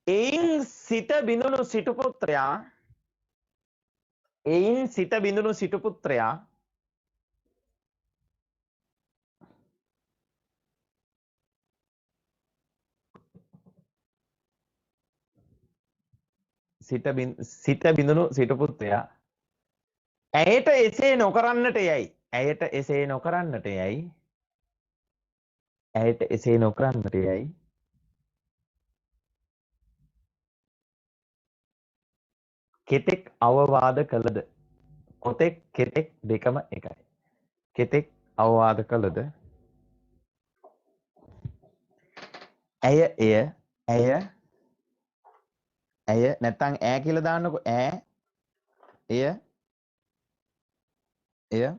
එයින් සිත බිඳුණු සිටු පුත්‍රයා එයින් සිත බිඳුණු සිටු පුත්‍රයා සිත බිඳුණු සිටු පුත්‍රයා ඇයට එසේ නොකරන්නට යයි ඇයට එසේ නොකරන්නට යයි ඇයට එසේ නොකරන්නට යයි කෙතෙක් අවවාද කළද කොතෙක් කෙතෙක් දෙකම එකයි කෙතෙක් අවවාද කළද ඇය නැත්තම් ඈ කියලා දාන්නකො එය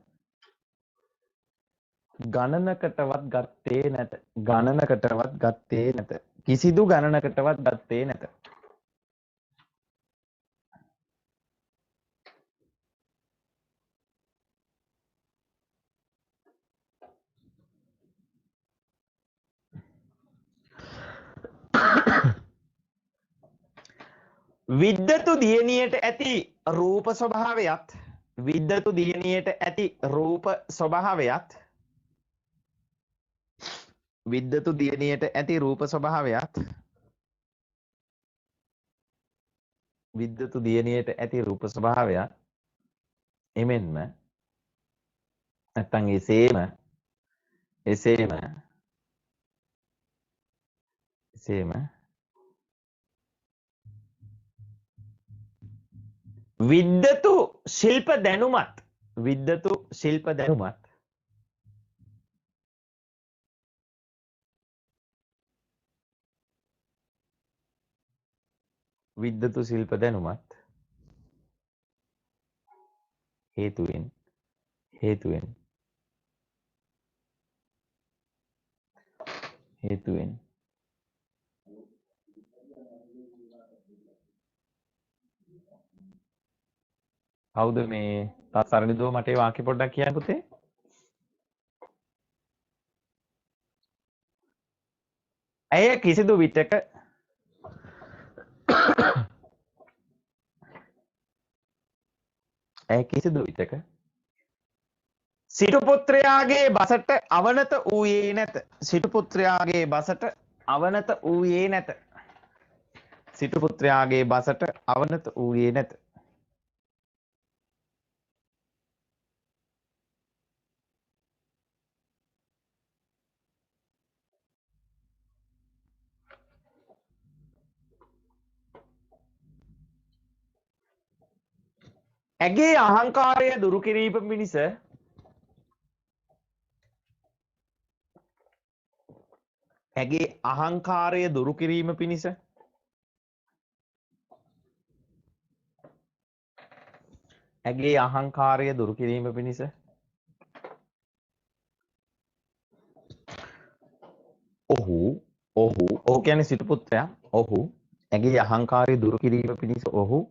ගණනකටවත් ගත්තේ නැත කිසිදු ගණනකටවත් ගත්තේ නැත විද්දතු දියණියට ඇති රූප ස්වභාවයත් විද්දතු දියණියට ඇති රූප ස්වභාවයත් විද්දතු දියණියට ඇති රූප ස්වභාවයත් විද්දතු දියණියට ඇති රූප ස්වභාවයත් එමෙන්ම නැත්තම් එසේම විද්දතු ශිල්ප දැනුමත් විද්දතු ශිල්ප දැනුමත් විද්දතු ශිල්ප දැනුමත් හේතුවෙන් කවුද මේ සරණිදෝ මට ඒ වාක්‍ය පොඩ්ඩක් කියන්න පුතේ ඇය කිසිදු විටක සිටු පුත්‍රයාගේ බසට අවනත වූයේ නැත සිටු පුත්‍රයාගේ බසට අවනත වූයේ නැත සිටු පුත්‍රයාගේ බසට අවනත වූයේ නැත ඇගේ අහංකාරය දුරු කිරීම පිණිස ඇගේ අහංකාරය දුරු කිරීම පිණිස ඇගේ අහංකාරය දුරු කිරීම පිණිස ඔහු කියන්නේ සිටු පුත්‍රයා ඔහු ඇගේ අහංකාරය දුරු කිරීම පිණිස ඔහු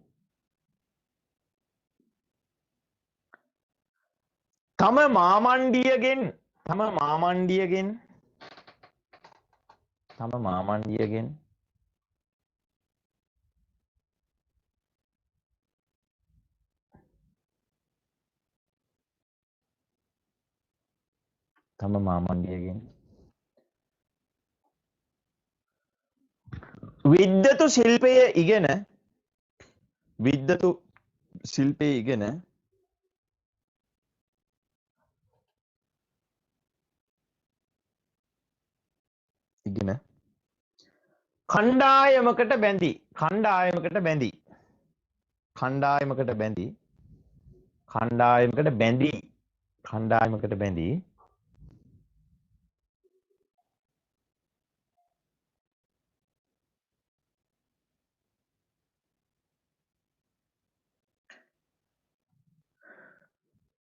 තම මාමණ්ඩියගෙන් විද්දතු ශිල්පය ඉගෙන කණ්ඩායමකට බැඳී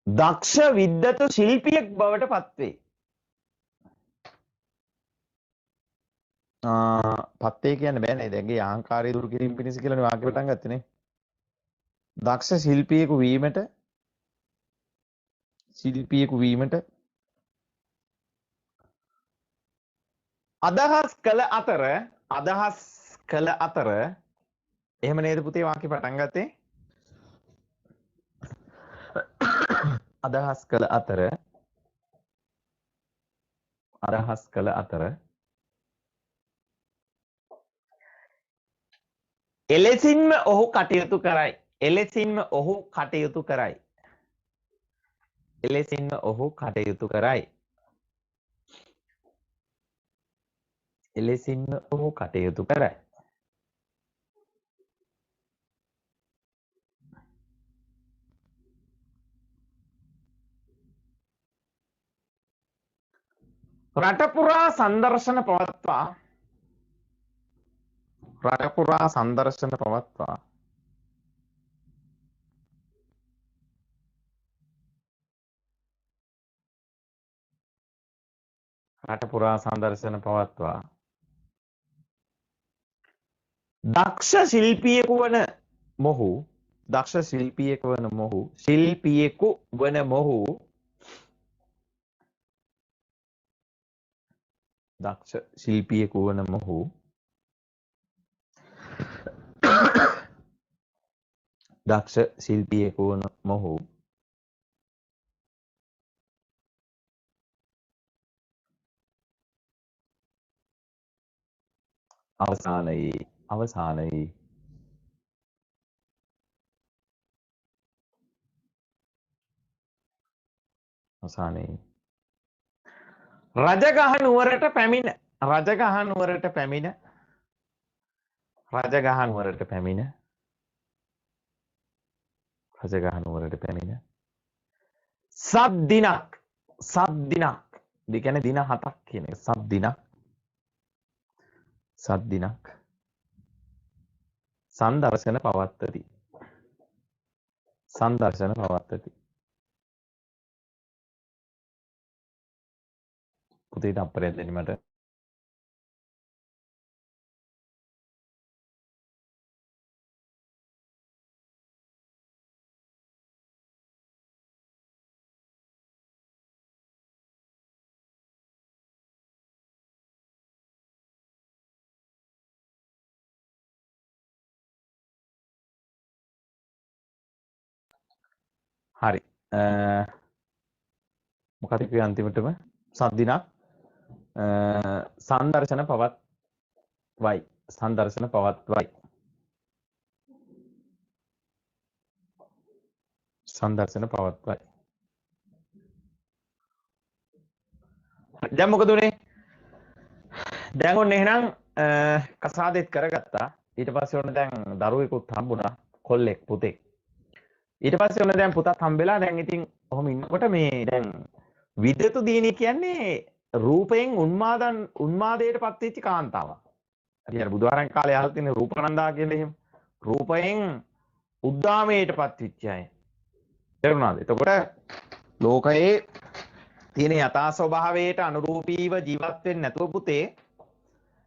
දක්ෂ විද්දතු ශිල්පියෙක් බවට පත්වේ. පත්වේ කියන්න බෑ නේද? ඇගේ අහංකාරය දුරු කිරීම පිණිස කියලානේ වාක්‍ය පටන් ගත්තේ නේ. දක්ෂ ශිල්පියෙකු වීමට අදහස් කළ අතර කළ අතර එහෙම නේද පුතේ වාක්‍ය පටන් ගත්තේ? අදහස් කළ අතර එලෙසින්ම ඔහු කටයුතු කරයි. එලෙසින්ම ඔහු කටයුතු කරයි. එලෙසින්ම ඔහු කටයුතු කරයි. එලෙසින්ම ඔහු කටයුතු කරයි. රටපුරා සංදර්ශන පවත්වා රටපුරා සංදර්ශන පවත්වා රටපුරා සංදර්ශන පවත්වා දක්ෂ ශිල්පියෙකු වන මොහු දක්ෂ ශිල්පියෙකු වන මොහු ශිල්පියෙකු වන මොහු දක්ෂ ශිල්පියෙකු වන මොහු දක්ෂ ශිල්පියෙකු වන මොහු අවසානයේ රජගහ නුවරට පැමිණ සත් දිනක් ඒ කියන්නේ දින 7ක් කියන එක. සත් දිනක් සංදර්ශන පවත්තති. පුතේට අපරයක් දෙන්න මට. හරි. මොකද කිව්වේ අන්තිමටම සත් දිනක් සංදර්ශන පවත්වයි. දැන් මොකද උනේ? දැන් ඔන්න එහෙනම් කසාදෙත් කරගත්තා. ඊට පස්සේ ඔන්න දැන් දරුවෙකුත් හම්බුණා. කොල්ලෙක් පුතෙක්. ඊට පස්සේ ඔන්න දැන් පුතත් හම්බෙලා දැන් ඉතින් ඔහොම ඉන්නකොට මේ දැන් විද්‍යුත් දියණිය කියන්නේ රූපයෙන් උන්මාදයට පත්වෙච්ච කාන්තාවක්. අපි අර බුදුහාරන් කාලේ අහලා තියෙන රූපනන්දා කියන එහෙම රූපයෙන් උද්දාමයට පත්වෙච්ච අය. තේරුණාද? එතකොට ලෝකයේ තියෙන යථා ස්වභාවයට අනුරූපීව ජීවත් වෙන්නේ නැතුව පුතේ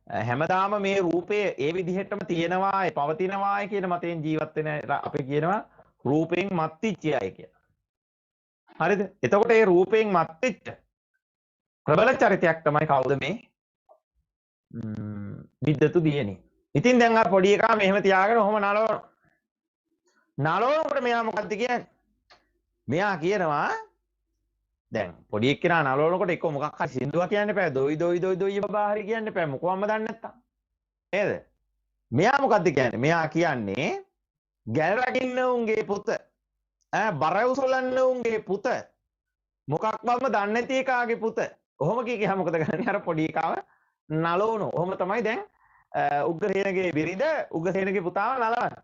හැමදාම මේ රූපය ඒ විදිහටම තියෙනවා පවතිනවා කියන මතයෙන් ජීවත් වෙන අපි කියනවා රූපයෙන් මත්විච්ච අය කියලා. හරිද? එතකොට මේ රූපයෙන් මත්විච්ච ප්‍රබල චරිතයක් තමයි කවුද මේ? විද්‍යුත් දියණිය. ඉතින් දැන් අර පොඩි එකා මෙහෙම තියාගෙන ඔහොම නලවනකොට මෙයා මොකද්ද කියන්නේ? මෙයා කියනවා දැන් පොඩි එක්කෙනා නලවනකොට එක්ක මොකක් හරි සින්දුවක් කියන්න එපා. දොයි බබා හරි කියන්න එපා. මොකවම්ම දන්නේ නැත්තම්. නේද? මෙයා මොකද්ද කියන්නේ? මෙයා කියන්නේ ගැල් රකින්න උන්ගේ පුත. බර උසලන්න උන්ගේ පුත. මොකක්වත්ම දන්නේ නැති එකාගේ පුත. ඔහොම කිය මොකද කරන්නේ? අර පොඩි එකාව නලවන. ඔහොම තමයි දැන් උග්‍රසේනගේ බිරිඳ උග්‍රසේනගේ පුතාව නලවන්නේ.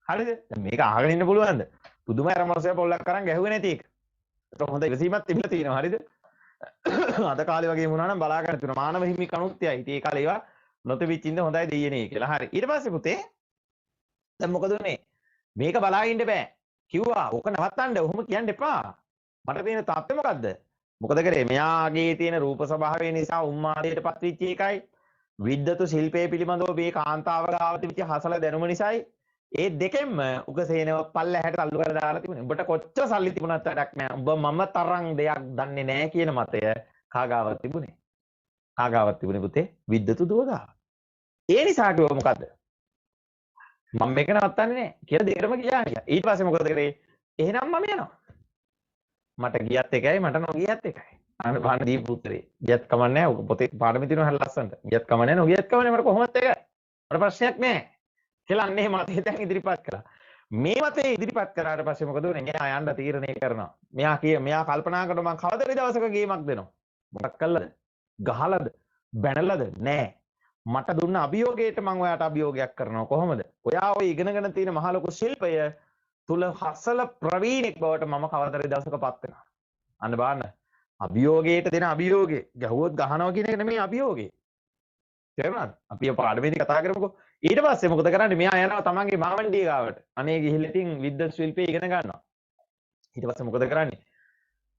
හරිද? දැන් මේක අහගෙන ඉන්න පුළුවන්ද? පුදුම අර මනුස්සයා පොල්ලක් කරන් ගැහුවේ නැති එක. ඒක හොඳ ඉවසීමක් තිබිලා තියෙනවා. හරිද? අද කාලේ වගේ වුණා නම් බලා ගන්න තියෙනවා. මානව හිමි කණුත්යයි. ඉතින් ඒ කාලේ ඒවා නොතිබිච්ච ඉඳ හොඳයි දෙයියනේ කියලා. හරි. ඊට පස්සේ පුතේ දැන් මොකද උනේ? මේක බලාගෙන ඉන්න බෑ. කිව්වා ඕක නවත්තන්න. ඔහොම කියන්න එපා. මට තියෙන තාත්තේ මොකද්ද? මොකද කරේ? මෙයාගේ තියෙන රූප ස්වභාවය නිසා උන්මාදයට පත්විච්ච එකයි විද්‍යුත් ශිල්පයේ පිළිබඳව මේ කාන්තාව ගාව තිබිච්ච හසල දැනුම නිසායි ඒ දෙකෙන්ම උගසේනව පල්ලැහැට තල්ලු කරලා දාලා තිබුණේ. උඹට කොච්චර සල්ලි තිබුණත් වැඩක් නෑ. උඹ මම තරම් දෙයක් දන්නේ නෑ කියන මතය කාගාවක් තිබුණේ? කාගාවක් තිබුණේ පුතේ? විද්‍යුත් දුව ගාව. ඒ නිසා කිව්ව මොකද්ද? මම මේක නවත්තන්නේ නැහැ කියලා දෙකම ගියා. ඊට පස්සේ මොකද කරේ? එහෙනම් මම යනවා. මට ගියත් එකයි මට නොගියත් එකයි. අන්න බලන්න දීපු උත්තරේ. ගියත් කමන්නේ නැහැ. පොතේ පාඩමේ තියෙනවා හරි ලස්සනට. ගියත් කමන්නේ නැහැ නොගියත් කමන්නේ මට කොහොමද එකයි. මට ප්‍රශ්නයක් නැහැ. කියලා අන්නේ මතේ දැන් ඉදිරිපත් කළා. මේ මතේ ඉදිරිපත් කරාට පස්සේ මොකද උනේ? මෙයා යන්න තීරණය කරනවා. මෙයා කල්පනා කරනවා මම කවදරි දවසක ගේමක් දෙනවා. මොකක් කළාද? ගහලාද? බැනලාද? නෑ. මට දුන්න අභියෝගයට මම ඔයාට අභියෝගයක් කරනවා. කොහොමද? ඔයා ඔය ඉගෙනගෙන තියෙන මහ ලොකු ශිල්පය තුල හසල ප්‍රවීණෙක් බවට මම කවදරි දවසකපත් වෙනවා. අන්න බලන්න. අභියෝගයට දෙන අභියෝගය. ගැහුවොත් ගහනවා කියන එක නෙමෙයි අභියෝගය. තේරුණාද? අපි පාඩමේදී කතා කරමුකෝ. ඊට පස්සේ මොකද කරන්නේ? මෙයා යනවා තමන්ගේ මාමණ්ඩිය ගාවට. අනේ ගිහිල්ලා ඉතින් විද්‍යුත් ශිල්පය ඉගෙන ගන්නවා. ඊට පස්සේ මොකද කරන්නේ?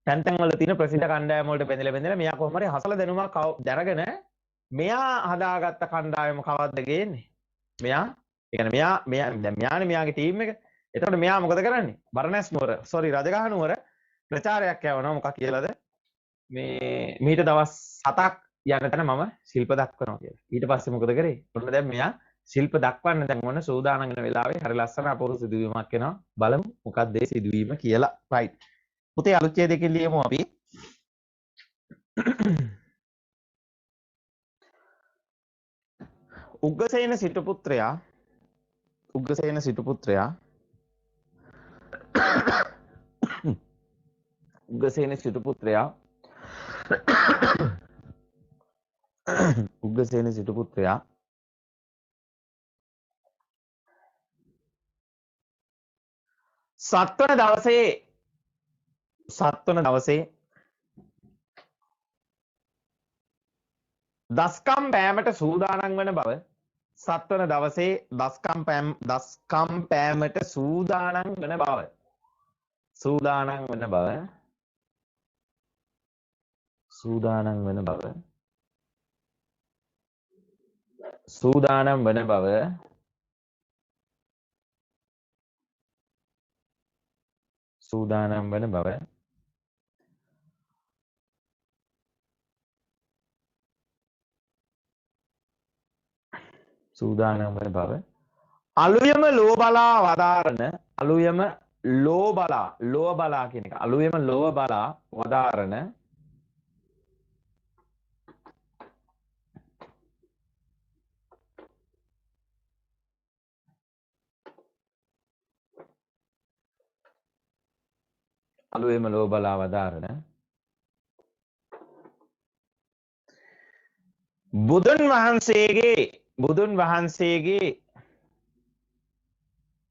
තැන් තැන් වල තියෙන ප්‍රසිද්ධ කණ්ඩායම් වලට බැඳලා මෙයා කොහොම හරි හසල දැනුමක් දැනගෙන මෙයා හදාගත්ත කණ්ඩායම කවද්ද ගේන්නේ? මෙයා ඒ කියන්නේ මෙයානේ මෙයාගේ ටීම් එක. එතකොට මෙයා මොකද කරන්නේ? බරණැස් නුවර රජගහ නුවර ප්‍රචාරයක් යවනවා. මොකක් කියලාද? මේ මීට දවස් 7ක් යන තැන මම ශිල්ප දක්වනවා කියලා. ඊට පස්සේ මොකද කරේ? ඔන්න දැන් මෙයා ශිල්ප දක්වන්න දැන් මොන සූදානම් වෙන වෙලාවේ හරි ලස්සන අපූර්ව සිදුවීමක් එනවා. බලමු මොකක්ද ඒ සිදුවීම කියලා. රයිට්. පුතේ අලුත්යේදකින් ලියමු අපි. උග්ගසේන සිටුපුත්‍රයා උග්ගසේන සිටුපුත්‍රයා උග්ගසේන සිටුපුත්‍රයා උග්ගසේන සිටුපුත්‍රයා සත්වන දවසේ දස්කම් පෑමට සූදානම් වන බව සත්වන දවසේ දස්කම් පෑමට සූදානම් වන බව සූදානම් වන බව අලුයම ලෝබලා වදාරන අලුයම ලෝබලා කියන එක අලුයම ලෝබලා වදාරන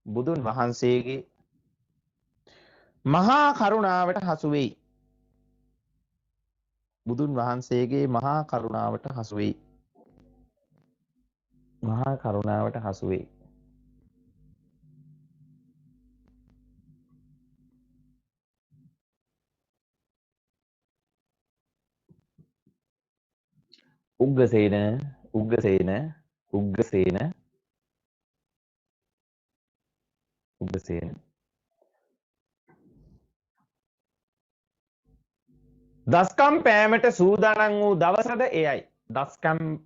බුදුන් වහන්සේගේ මහා කරුණාවට හසු වෙයි. බුදුන් වහන්සේගේ මහා කරුණාවට හසු වෙයි. උග්ගසේන දස්කම් පෑමට සූදානම් වූ දවසද එයයි.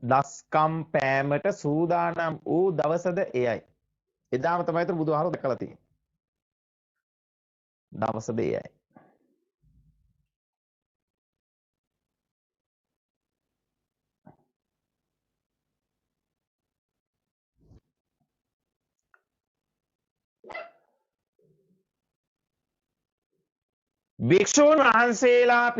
දස්කම් පෑමට සූදානම් වූ දවසද එයයි. එදාම තමයි බුදුහාමුදුරුවෝ දැකලා තියෙන්නේ. දවසද එයයි. භික්ෂූන් වහන්සේලා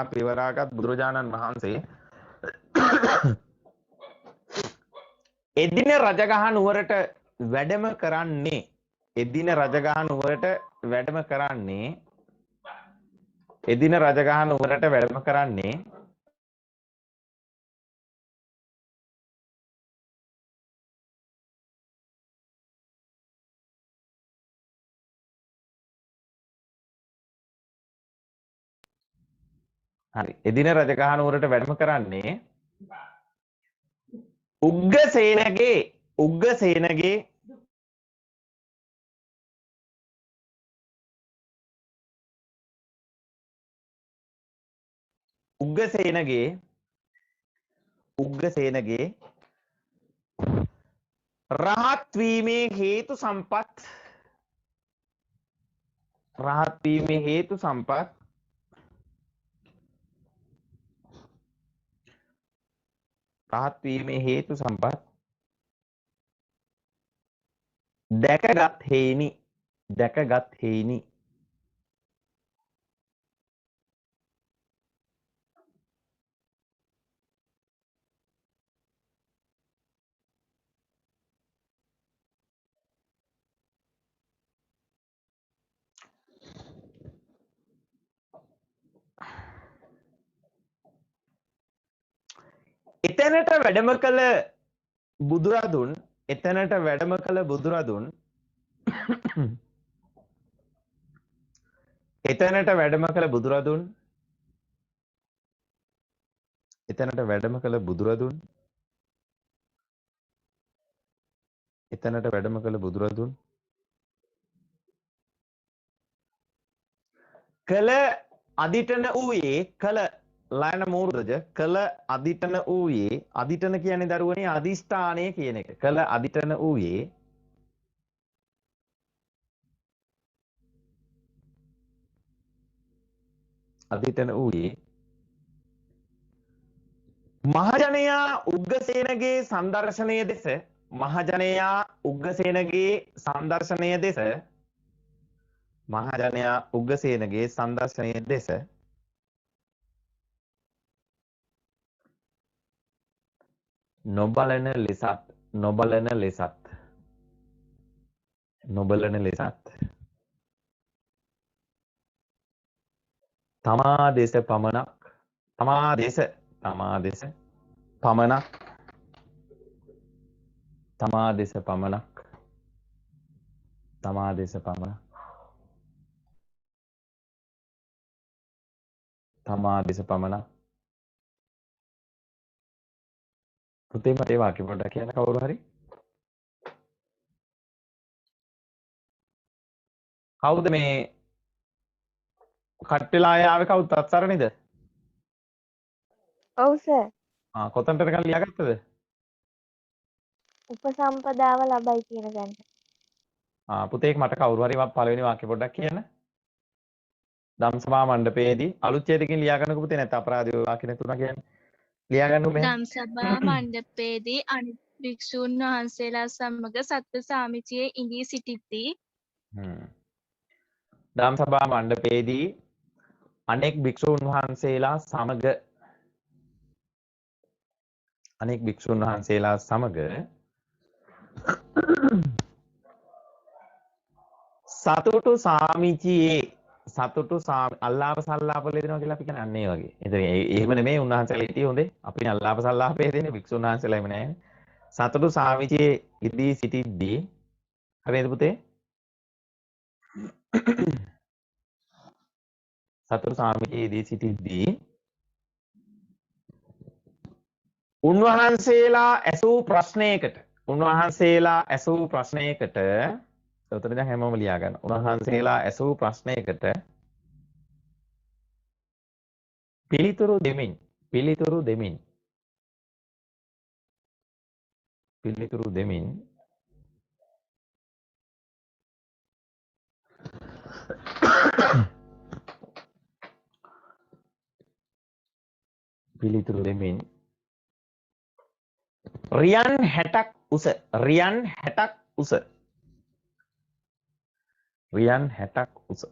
පිරිවරාගත් බුදුරජාණන් වහන්සේ එදින රජගහ නුවරට වැඩම කරන්නේ හරි. එදින රජගහ නුවරට වැඩම කරන්නේ උග්ගසේනගේ උග්ගසේනගේ උග්ගසේනගේ උග්ගසේනගේ රහත් වීමේ හේතු සම්පත් රහත් වීමේ හේතු සම්පත් රහත් වීමේ හේතු සම්පත් දැකගත් හේිනි දැකගත් හේිනි එතැනට වැඩම කළ බුදුරදුන් එතැනට වැඩම කළ බුදුරදුන් එතැනට වැඩම කළ බුදුරදුන් එතැනට වැඩම කළ බුදුරදුන් එතැනට වැඩම කළ බුදුරදුන් කළ අදිටන වූයේ කළ ලයන මූර්ධජ කළ අදිටන වූයේ අදිටන කියන්නේ දරුවනේ අදිෂ්ඨානය කියන එක කළ අදිටන වූයේ අදිටන වූයේ මහජනයා උග්ගසේනගේ සංදර්ශනය දෙස මහජනයා උග්ගසේනගේ සංදර්ශනය දෙස මහජනයා උග්ගසේනගේ සංදර්ශනය දෙස නොබලන ලෙසත් නොබලන ලෙසත් නොබලන ලෙසත් තමා දෙස පමණක් තමා දෙස පමණක් තමා දෙස පමණක් තමා දෙස පමණක් තමා දෙස පමණක් පුතේ මට ඒ වාක්‍ය පොඩ්ඩක් කියන්න කවුරු හරි කවුද මේ කට්ටලා ආවේ කවුද අත්සරණේද ඔව් සර්. කොතනටද ලියාගත්තද උපසම්පදාව ලබයි කියන තැනට. පුතේක් මට කවුරු හරි පළවෙනි වාක්‍ය පොඩ්ඩක් කියන්න ධම්සභා මණ්ඩපයේදී අලුත් ඡේදකින් ලියා ගන්නකො පුතේ නැත්නම් අපරාධ වාක්‍ය තුනක් කියන්නේ ලියා ගන්නකො මෙහෙම ධම්සභා මණ්ඩපයේදී අනිත් භික්ෂූන් වහන්සේලා සමග සත්ව සාමිචියේ ඉඳී සිටිද්දී ධම්සභා මණ්ඩපයේදී අනෙක් භික්ෂූන් වහන්සේලා සමග සතුටු සාමිචියේ අල්ලාප සල්ලාප දෙනවා කියලා අපි කියන්නේ අන්න ඒ වගේ. එතන එහෙම නෙමෙයි උන්වහන්සේලා හිටියේ හොඳේ. අපි අල්ලාප සල්ලාපේ දෙන්නේ භික්ෂුන් වහන්සේලා එහෙම නැහැ. සතුටු සාමිචියේ ඉදී සිටිද්දී හරිද පුතේ? සතුටු සාමිචියේ ඉදී සිටිද්දී උන්වහන්සේලා ඇසූ ප්‍රශ්නයකට උත්තර දැන් හැමෝම ලියා ගන්න. උන්වහන්සේලා ඇසූ ප්‍රශ්නයකට පිළිතුරු දෙමින් රියන් 60ක් උස රියන් 60ක් උස රියන් 60ක් උස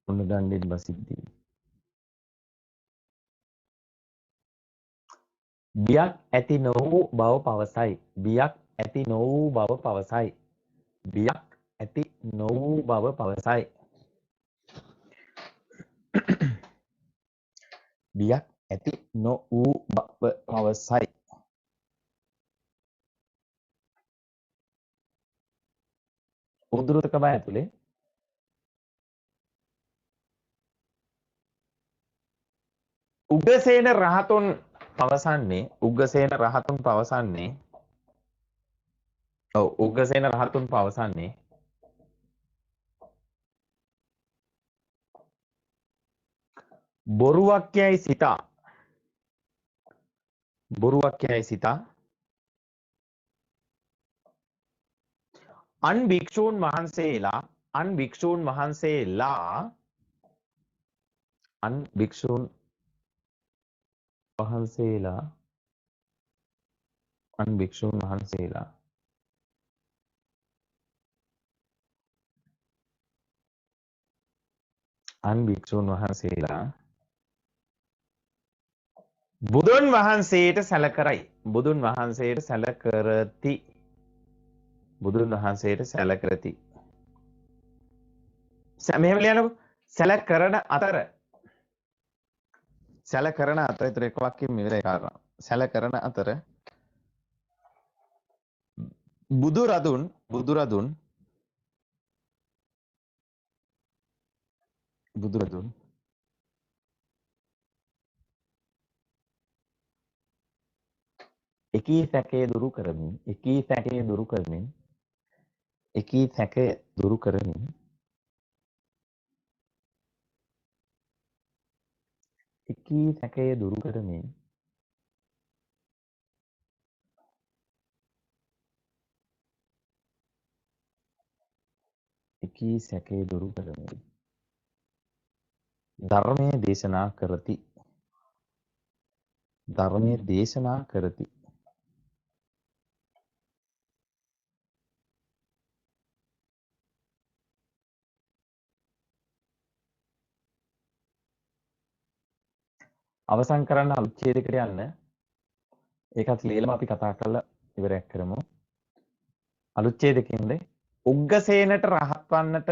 උණ දණ්ඩෙන් බසිද්දී බියක් ඇති නො වූ බව පවසයි. බියක් ඇති නො වූ බව පවසයි. බියක් ඇති නො වූ බව පවසයි. බියක් ඇති නො වූ බව පවසයි. උද්දෘතක බය ඇතුලේ උග්ගසේන රහතුන් පවසන්නේ උග්ගසේන රහතුන් පවසන්නේ බොරුවක් යයි සිතා අන් භික්ෂූන් වහන්සේලා බුදුන් වහන්සේට සැලකරයි. බුදුන් වහන්සේට සැලකරති. මෙහෙම ලියන්නකො. සැලකරන අතර ඒතර එක වාක්‍යයෙන් ඉවරයි කාරණා. සැලකරන අතර බුදුරදුන් එකී සැකය දුරු කරමින් ධර්මයේ දේශනා කරති. අවසන් කරන්න අලුත් ඡේදයකට යන්න. ඒකත් ලියලම අපි කතා කරලා ඉවරයක් කරමු. අලුත් ඡේදකින්ද උග්ගසේනට රහත් වන්නට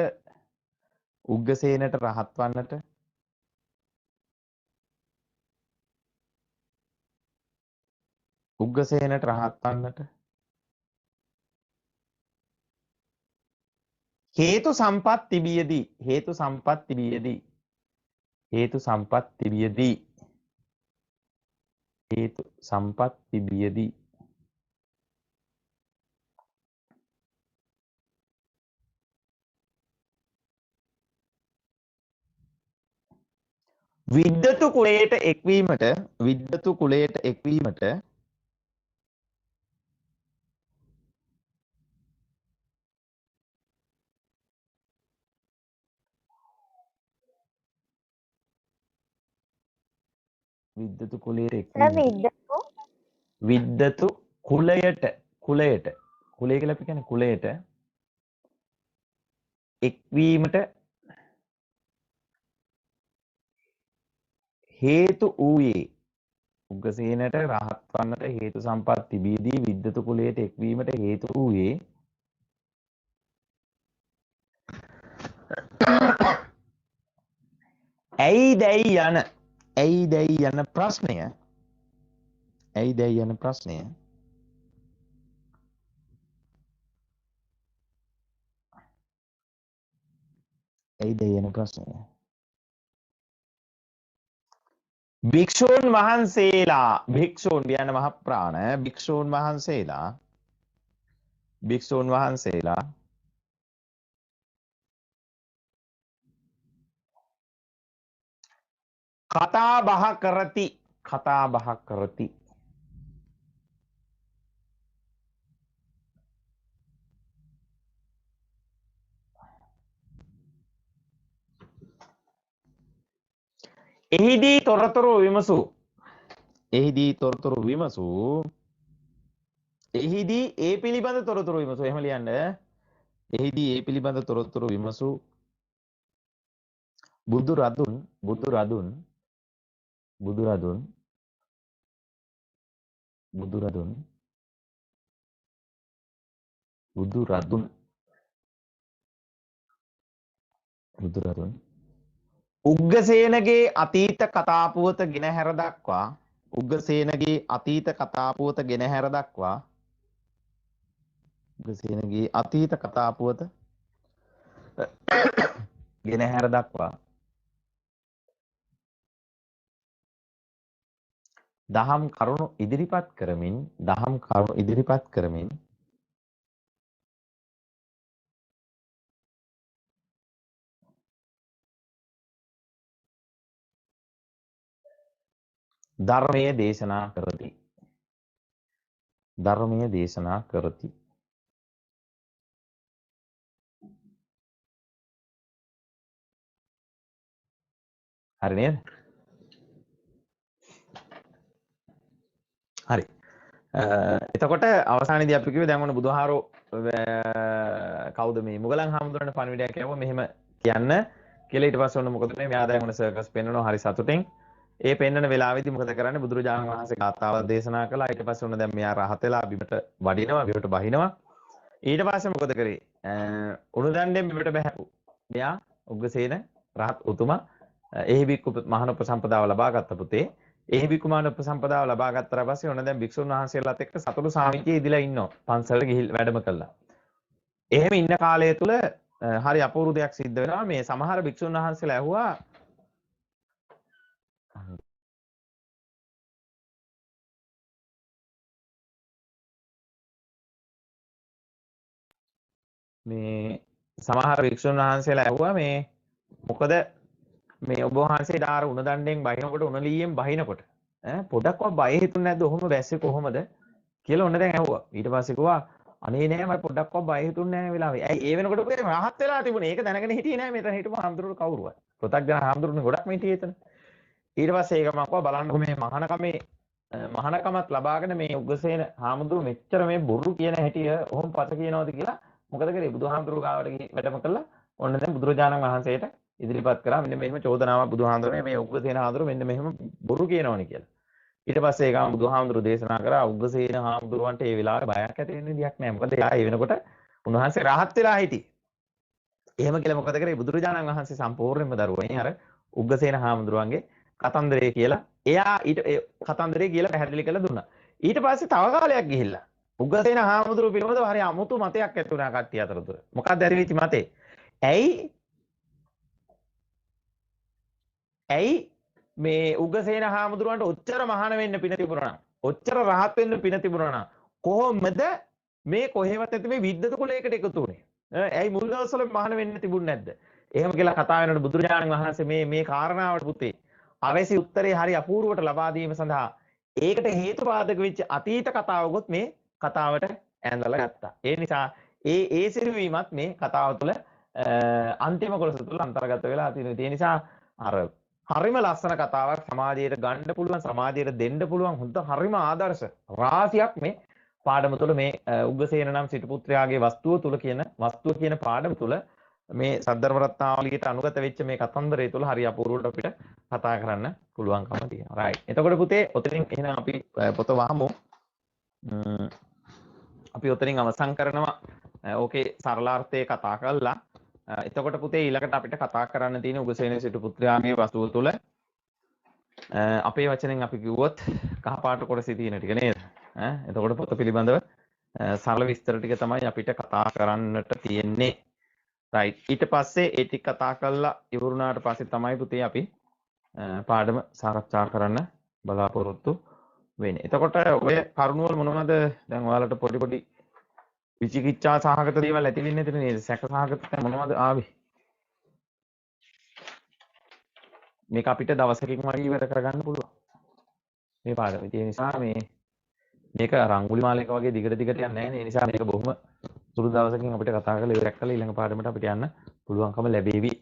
හේතු සම්පත් තිබියදී විද්වතු කුලයට එක්වීමට විද්වතු කුලයට කුලය කියලා අපි කියන්නේ කුලයට එක්වීමට හේතු වූයේ උග්ගසේනට රහත් වන්නට හේතු සම්පත් තිබීදී විද්වතු කුලයට එක්වීමට හේතු වූයේ ඇයිදැයි යන ප්‍රශ්නය භික්ෂූන් වහන්සේලා කියන මහ ප්‍රාණ භික්ෂූන් වහන්සේලා කතා බහ කරති. එහිදී තොරතුරු විමසූ එහිදී ඒ පිළිබඳ තොරතුරු විමසූ. එහෙම ලියන්න. එහිදී ඒ පිළිබඳ තොරතුරු විමසූ බුදුරදුන් බුදුරදුන් බුදුරදුන් බුදුරදුන් උග්ගසේනගේ අතීත කතාපුවත ගෙනහැර දක්වා උග්ගසේනගේ අතීත කතාපුවත ගෙනහැර දක්වා උග්ගසේනගේ අතීත කතාපුවත ගෙනහැර දක්වා දහම් කරුණු ඉදිරිපත් කරමින් ධර්මයේ දේශනා කරති. හරි නේද? හරි. එතකොට අවසානයේදී අපි කිව්වේ දැන් ඔන්න බුදුහාරෝ කවුද මේ මුගලන් හාමුදුරනේ පණිවිඩයක් යවුවා මෙහෙම කියන්න කියලා. ඊට පස්සේ ඔන්න මොකද මේ මෙයා දැන් ඔන්න සර්කස් පෙන්වනවා හරි සතුටින්. ඒ පෙන්වන වෙලාවෙදී මොකද කරන්නේ? බුදුරජාණන් වහන්සේ ගාථාවක් දේශනා කළා. ඊට පස්සේ ඔන්න දැන් මෙයා රහත් වෙලා බිමට වඩිනවා, බිමට බහිනවා. ඊට පස්සේ මොකද කරේ? උණුදණ්ඩෙන් බිමට බහැපු. මෙයා උග්ගසේන රහත් උතුමා එහි බික්කු මහාන උපසම්පදාව ලබා ගත්ත පුතේ. එහි බික්කු මහාන උපසම්පදාව ලබා ගත්තා පස්සේ ඔන්න දැන් භික්ෂුන් වහන්සේලාත් එක්ක සතුටු සාමිච්චියේ ඉදිලා ඉන්නවා. පන්සලට ගිහිල් වැඩම කළා. එහෙම ඉන්න කාලය තුල හරි අපූර්ව දෙයක් සිද්ධ වෙනවා. මේ සමහර භික්ෂුන් වහන්සේලා ඇහුවා මේ සමහර භික්ෂුන් වහන්සේලා ඇහුවා මේ මොකද මේ ඔබ වහන්සේ දාර උණ දණ්ඩෙන් බහිනකොට උණ ලීයෙන් බහිනකොට පොඩක්වත් බය හිතුනේ නැද්ද? ඔහොම වැස්සේ කොහොමද කියලා ඔන්න දැන් ඇහුවා. ඊට පස්සේ කිව්වා අනේ නෑ මට පොඩක්වත් බය හිතුනේ නැහැ වෙලාවේ. ඇයි ඒ වෙනකොට කොහේ රහත් වෙලා තිබුණේ? ඒක දැනගෙන හිටියේ නෑ මෙතන හිටපු හාමුදුරුවෝ කවුරුවත්. පෘථග්ජන හාමුදුරුවනේ ගොඩක් මේ හිටියේ එතන. ඊට පස්සේ ඒක මම කිව්වා බලන්නකො මේ මහානකමත් ලබාගෙන මේ උග්ගසේන හාමුදුරුවෝ මෙච්චර මේ බොරු කියන හැටිය ඔහොම පත කියනවාද කියලා මොකද කරේ? බුදුහාමුදුරුවෝ ගාවට ගිහින් වැඩම කළා. ඔන්න දැන් බුදුරජාණන් වහන්සේට ඉදිරිපත් කරා මෙන්න මෙහෙම චෝදනාවක් බුදුහාමුදුරුවෝ මේ උග්ගසේන හාමුදුරුවෝ මෙන්න මෙහෙම බොරු කියනවනේ කියලා. ඊට පස්සේ ඒකම බුදුහාමුදුරුවෝ දේශනා කරා උග්ගසේන හාමුදුරුවන්ට ඒ වෙලාවේ බයක් ඇති වෙන්න විදියක් නැහැ. මොකද එයා ඒ වෙනකොට උන්වහන්සේ රහත් වෙලා හිටියේ. එහෙම කියලා මොකද කරේ? බුදුරජාණන් වහන්සේ සම්පූර්ණයෙන්ම දරුවනේ අර උග්ගසේන හාමුදුරුවන්ගේ කතන්දරේ කියලා එයා ඊට කතන්දරේ කියලා පැහැදිලි කරලා දුන්නා. ඊට පස්සේ තව කාලයක් ගිහිල්ලා උග්ගසේන හාමුදුරුවෝ පිළිබඳව හරි අමුතු මතයක් ඇති වුණා කට්ටිය අතරතුර. මොකක්ද ඇතිවෙච්ච මතේ? ඇයි මේ උග්ගසේන හාමුදුරුවන්ට ඔච්චර මහාන වෙන්න පින තිබුණා නම්, ඔච්චර රහත් වෙන්න පින තිබුණා නම් කොහොමද මේ කොහෙවත් ඇති මේ විද්දත කුලයකට එකතු වුනේ? ඇයි මුල් දවස්වල මහාන වෙන්න තිබුණේ නැද්ද? එහෙම කියලා කතා වෙනකොට බුදුරජාණන් වහන්සේ මේ කාරණාවට පුතේ අවැසි උත්තරේ හරි අපූර්වට ලබා දීම සඳහා ඒකට හේතුපාදක වෙච්ච අතීත කතාවකොත් මේ කතාවට ඇඳලා ගත්තා. ඒ නිසා ඒ සිදුවීමත් මේ කතාව තුළ අන්තිම කොටස තුළ අන්තර්ගත වෙලා තියෙනවා. ඒ නිසා අර හරිම ලස්සන කතාවක් සමාජයට ගන්න පුළුවන්, සමාජයට දෙන්න පුළුවන් හොඳ හරිම ආදර්ශ රාශියක් මේ පාඩම තුළ මේ උග්ගසේන නම් සිටු පුත්‍රයාගේ වස්තුව කියන පාඩම තුළ මේ සද්ධර්ම රත්නාවලියට අනුගත වෙච්ච මේ කතන්දරය තුළ හරි අපූර්වට අපිට කතා කරන්න පුළුවන්කම තියෙනවා. රයිට්. එතකොට පුතේ ඔතනින් එහෙනම් අපි පොත වහමු. අපි ඔතනින් අවසන් කරනවා. ඕකේ සරලාර්ථය කතා කළා. එතකොට පුතේ ඊළඟට අපිට කතා කරන්න තියෙන උග්ගසේන සිටු පුත්‍රයාගේ වස්තුව තුළ අපේ වචනෙන් අපි කිව්වොත් කහපාට කොටසේ තියෙන ටික නේද? එතකොට පොත පිළිබඳව සරල විස්තර ටික තමයි අපිට කතා කරන්නට තියෙන්නේ. රයිට්. ඊට පස්සේ ඒ ටික කතා කරලා ඉවරුණාට පස්සේ තමයි පුතේ අපි පාඩම සාකච්ඡා කරන්න බලාපොරොත්තු වෙන්නේ. එතකොට ඔය කරුණ වල මොනවද දැන් ඔයාලට පොඩි විචිකිච්ඡා සහගත දේවල් ඇති වෙන්නේ නැතිනේ නේද? සැක සහගත මොනවද ආවේ? මේක අපිට දවසකින් වගේ ඉවර කරගන්න පුළුවන්. මේ පාඩම. ඒ නිසා මේක රංගුලිමාලයක වගේ දිගට යන්නේ නැහැ නේ. ඒ නිසා මේක බොහොම සුළු දවසකින් අපිට කතා කරලා ඉවරයක් කරලා ඊළඟ පාඩමට අපිට යන්න පුළුවන්කම ලැබෙවි.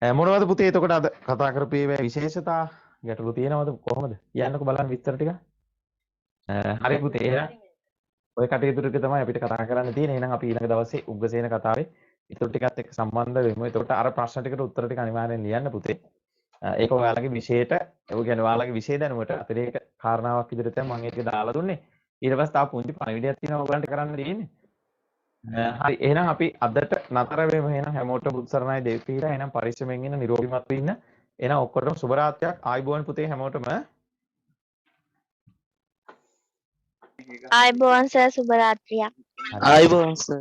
මොනවද පුතේ එතකොට අද කතා කරපු ඒවා විශේෂතා ගැටලු තියෙනවද කොහොමද? කියන්නකෝ බලන්න විස්තර ටික. හරි පුතේ එහෙනම් ඔය කටයුතු ටික තමයි අපිට කතා කරන්න තියෙන්නේ. එහෙනම් අපි ඊළඟ දවසේ උග්ගසේන කතාවේ ඊටු ටිකත් එක්ක සම්බන්ධ වෙමු. එතකොට අර ප්‍රශ්න ටිකට උත්තර ටික අනිවාර්යෙන් ලියන්න පුතේ. ඒක ඔයාලගේ විෂයට, ඒ කියන්නේ ඔයාලගේ විෂය දැනුමට අතිරේක කාරණාවක් විදිහට තමයි මම ඒක දාලා දුන්නේ. ඊට පස්සේ තා පුංචි පණිවිඩයක් තියෙනවා ඔයගලන්ට කරන්න තියෙන්නේ. හරි එහෙනම් අපි අදට නතර වෙමු. එහෙනම් හැමෝටම බුදු සරණයි දෙව් පිහිටා. එහෙනම් පරිස්සමෙන් ඉන්න නිරෝගීමත් වෙන්න. එහෙනම් ඔක්කොටම සුබ රාත්‍රියක්. ආයුබෝවන් පුතේ හැමෝටම. ආයුබෝවන් සර් සුබ රාත්‍රියක්. ආයිබෝන් සර්.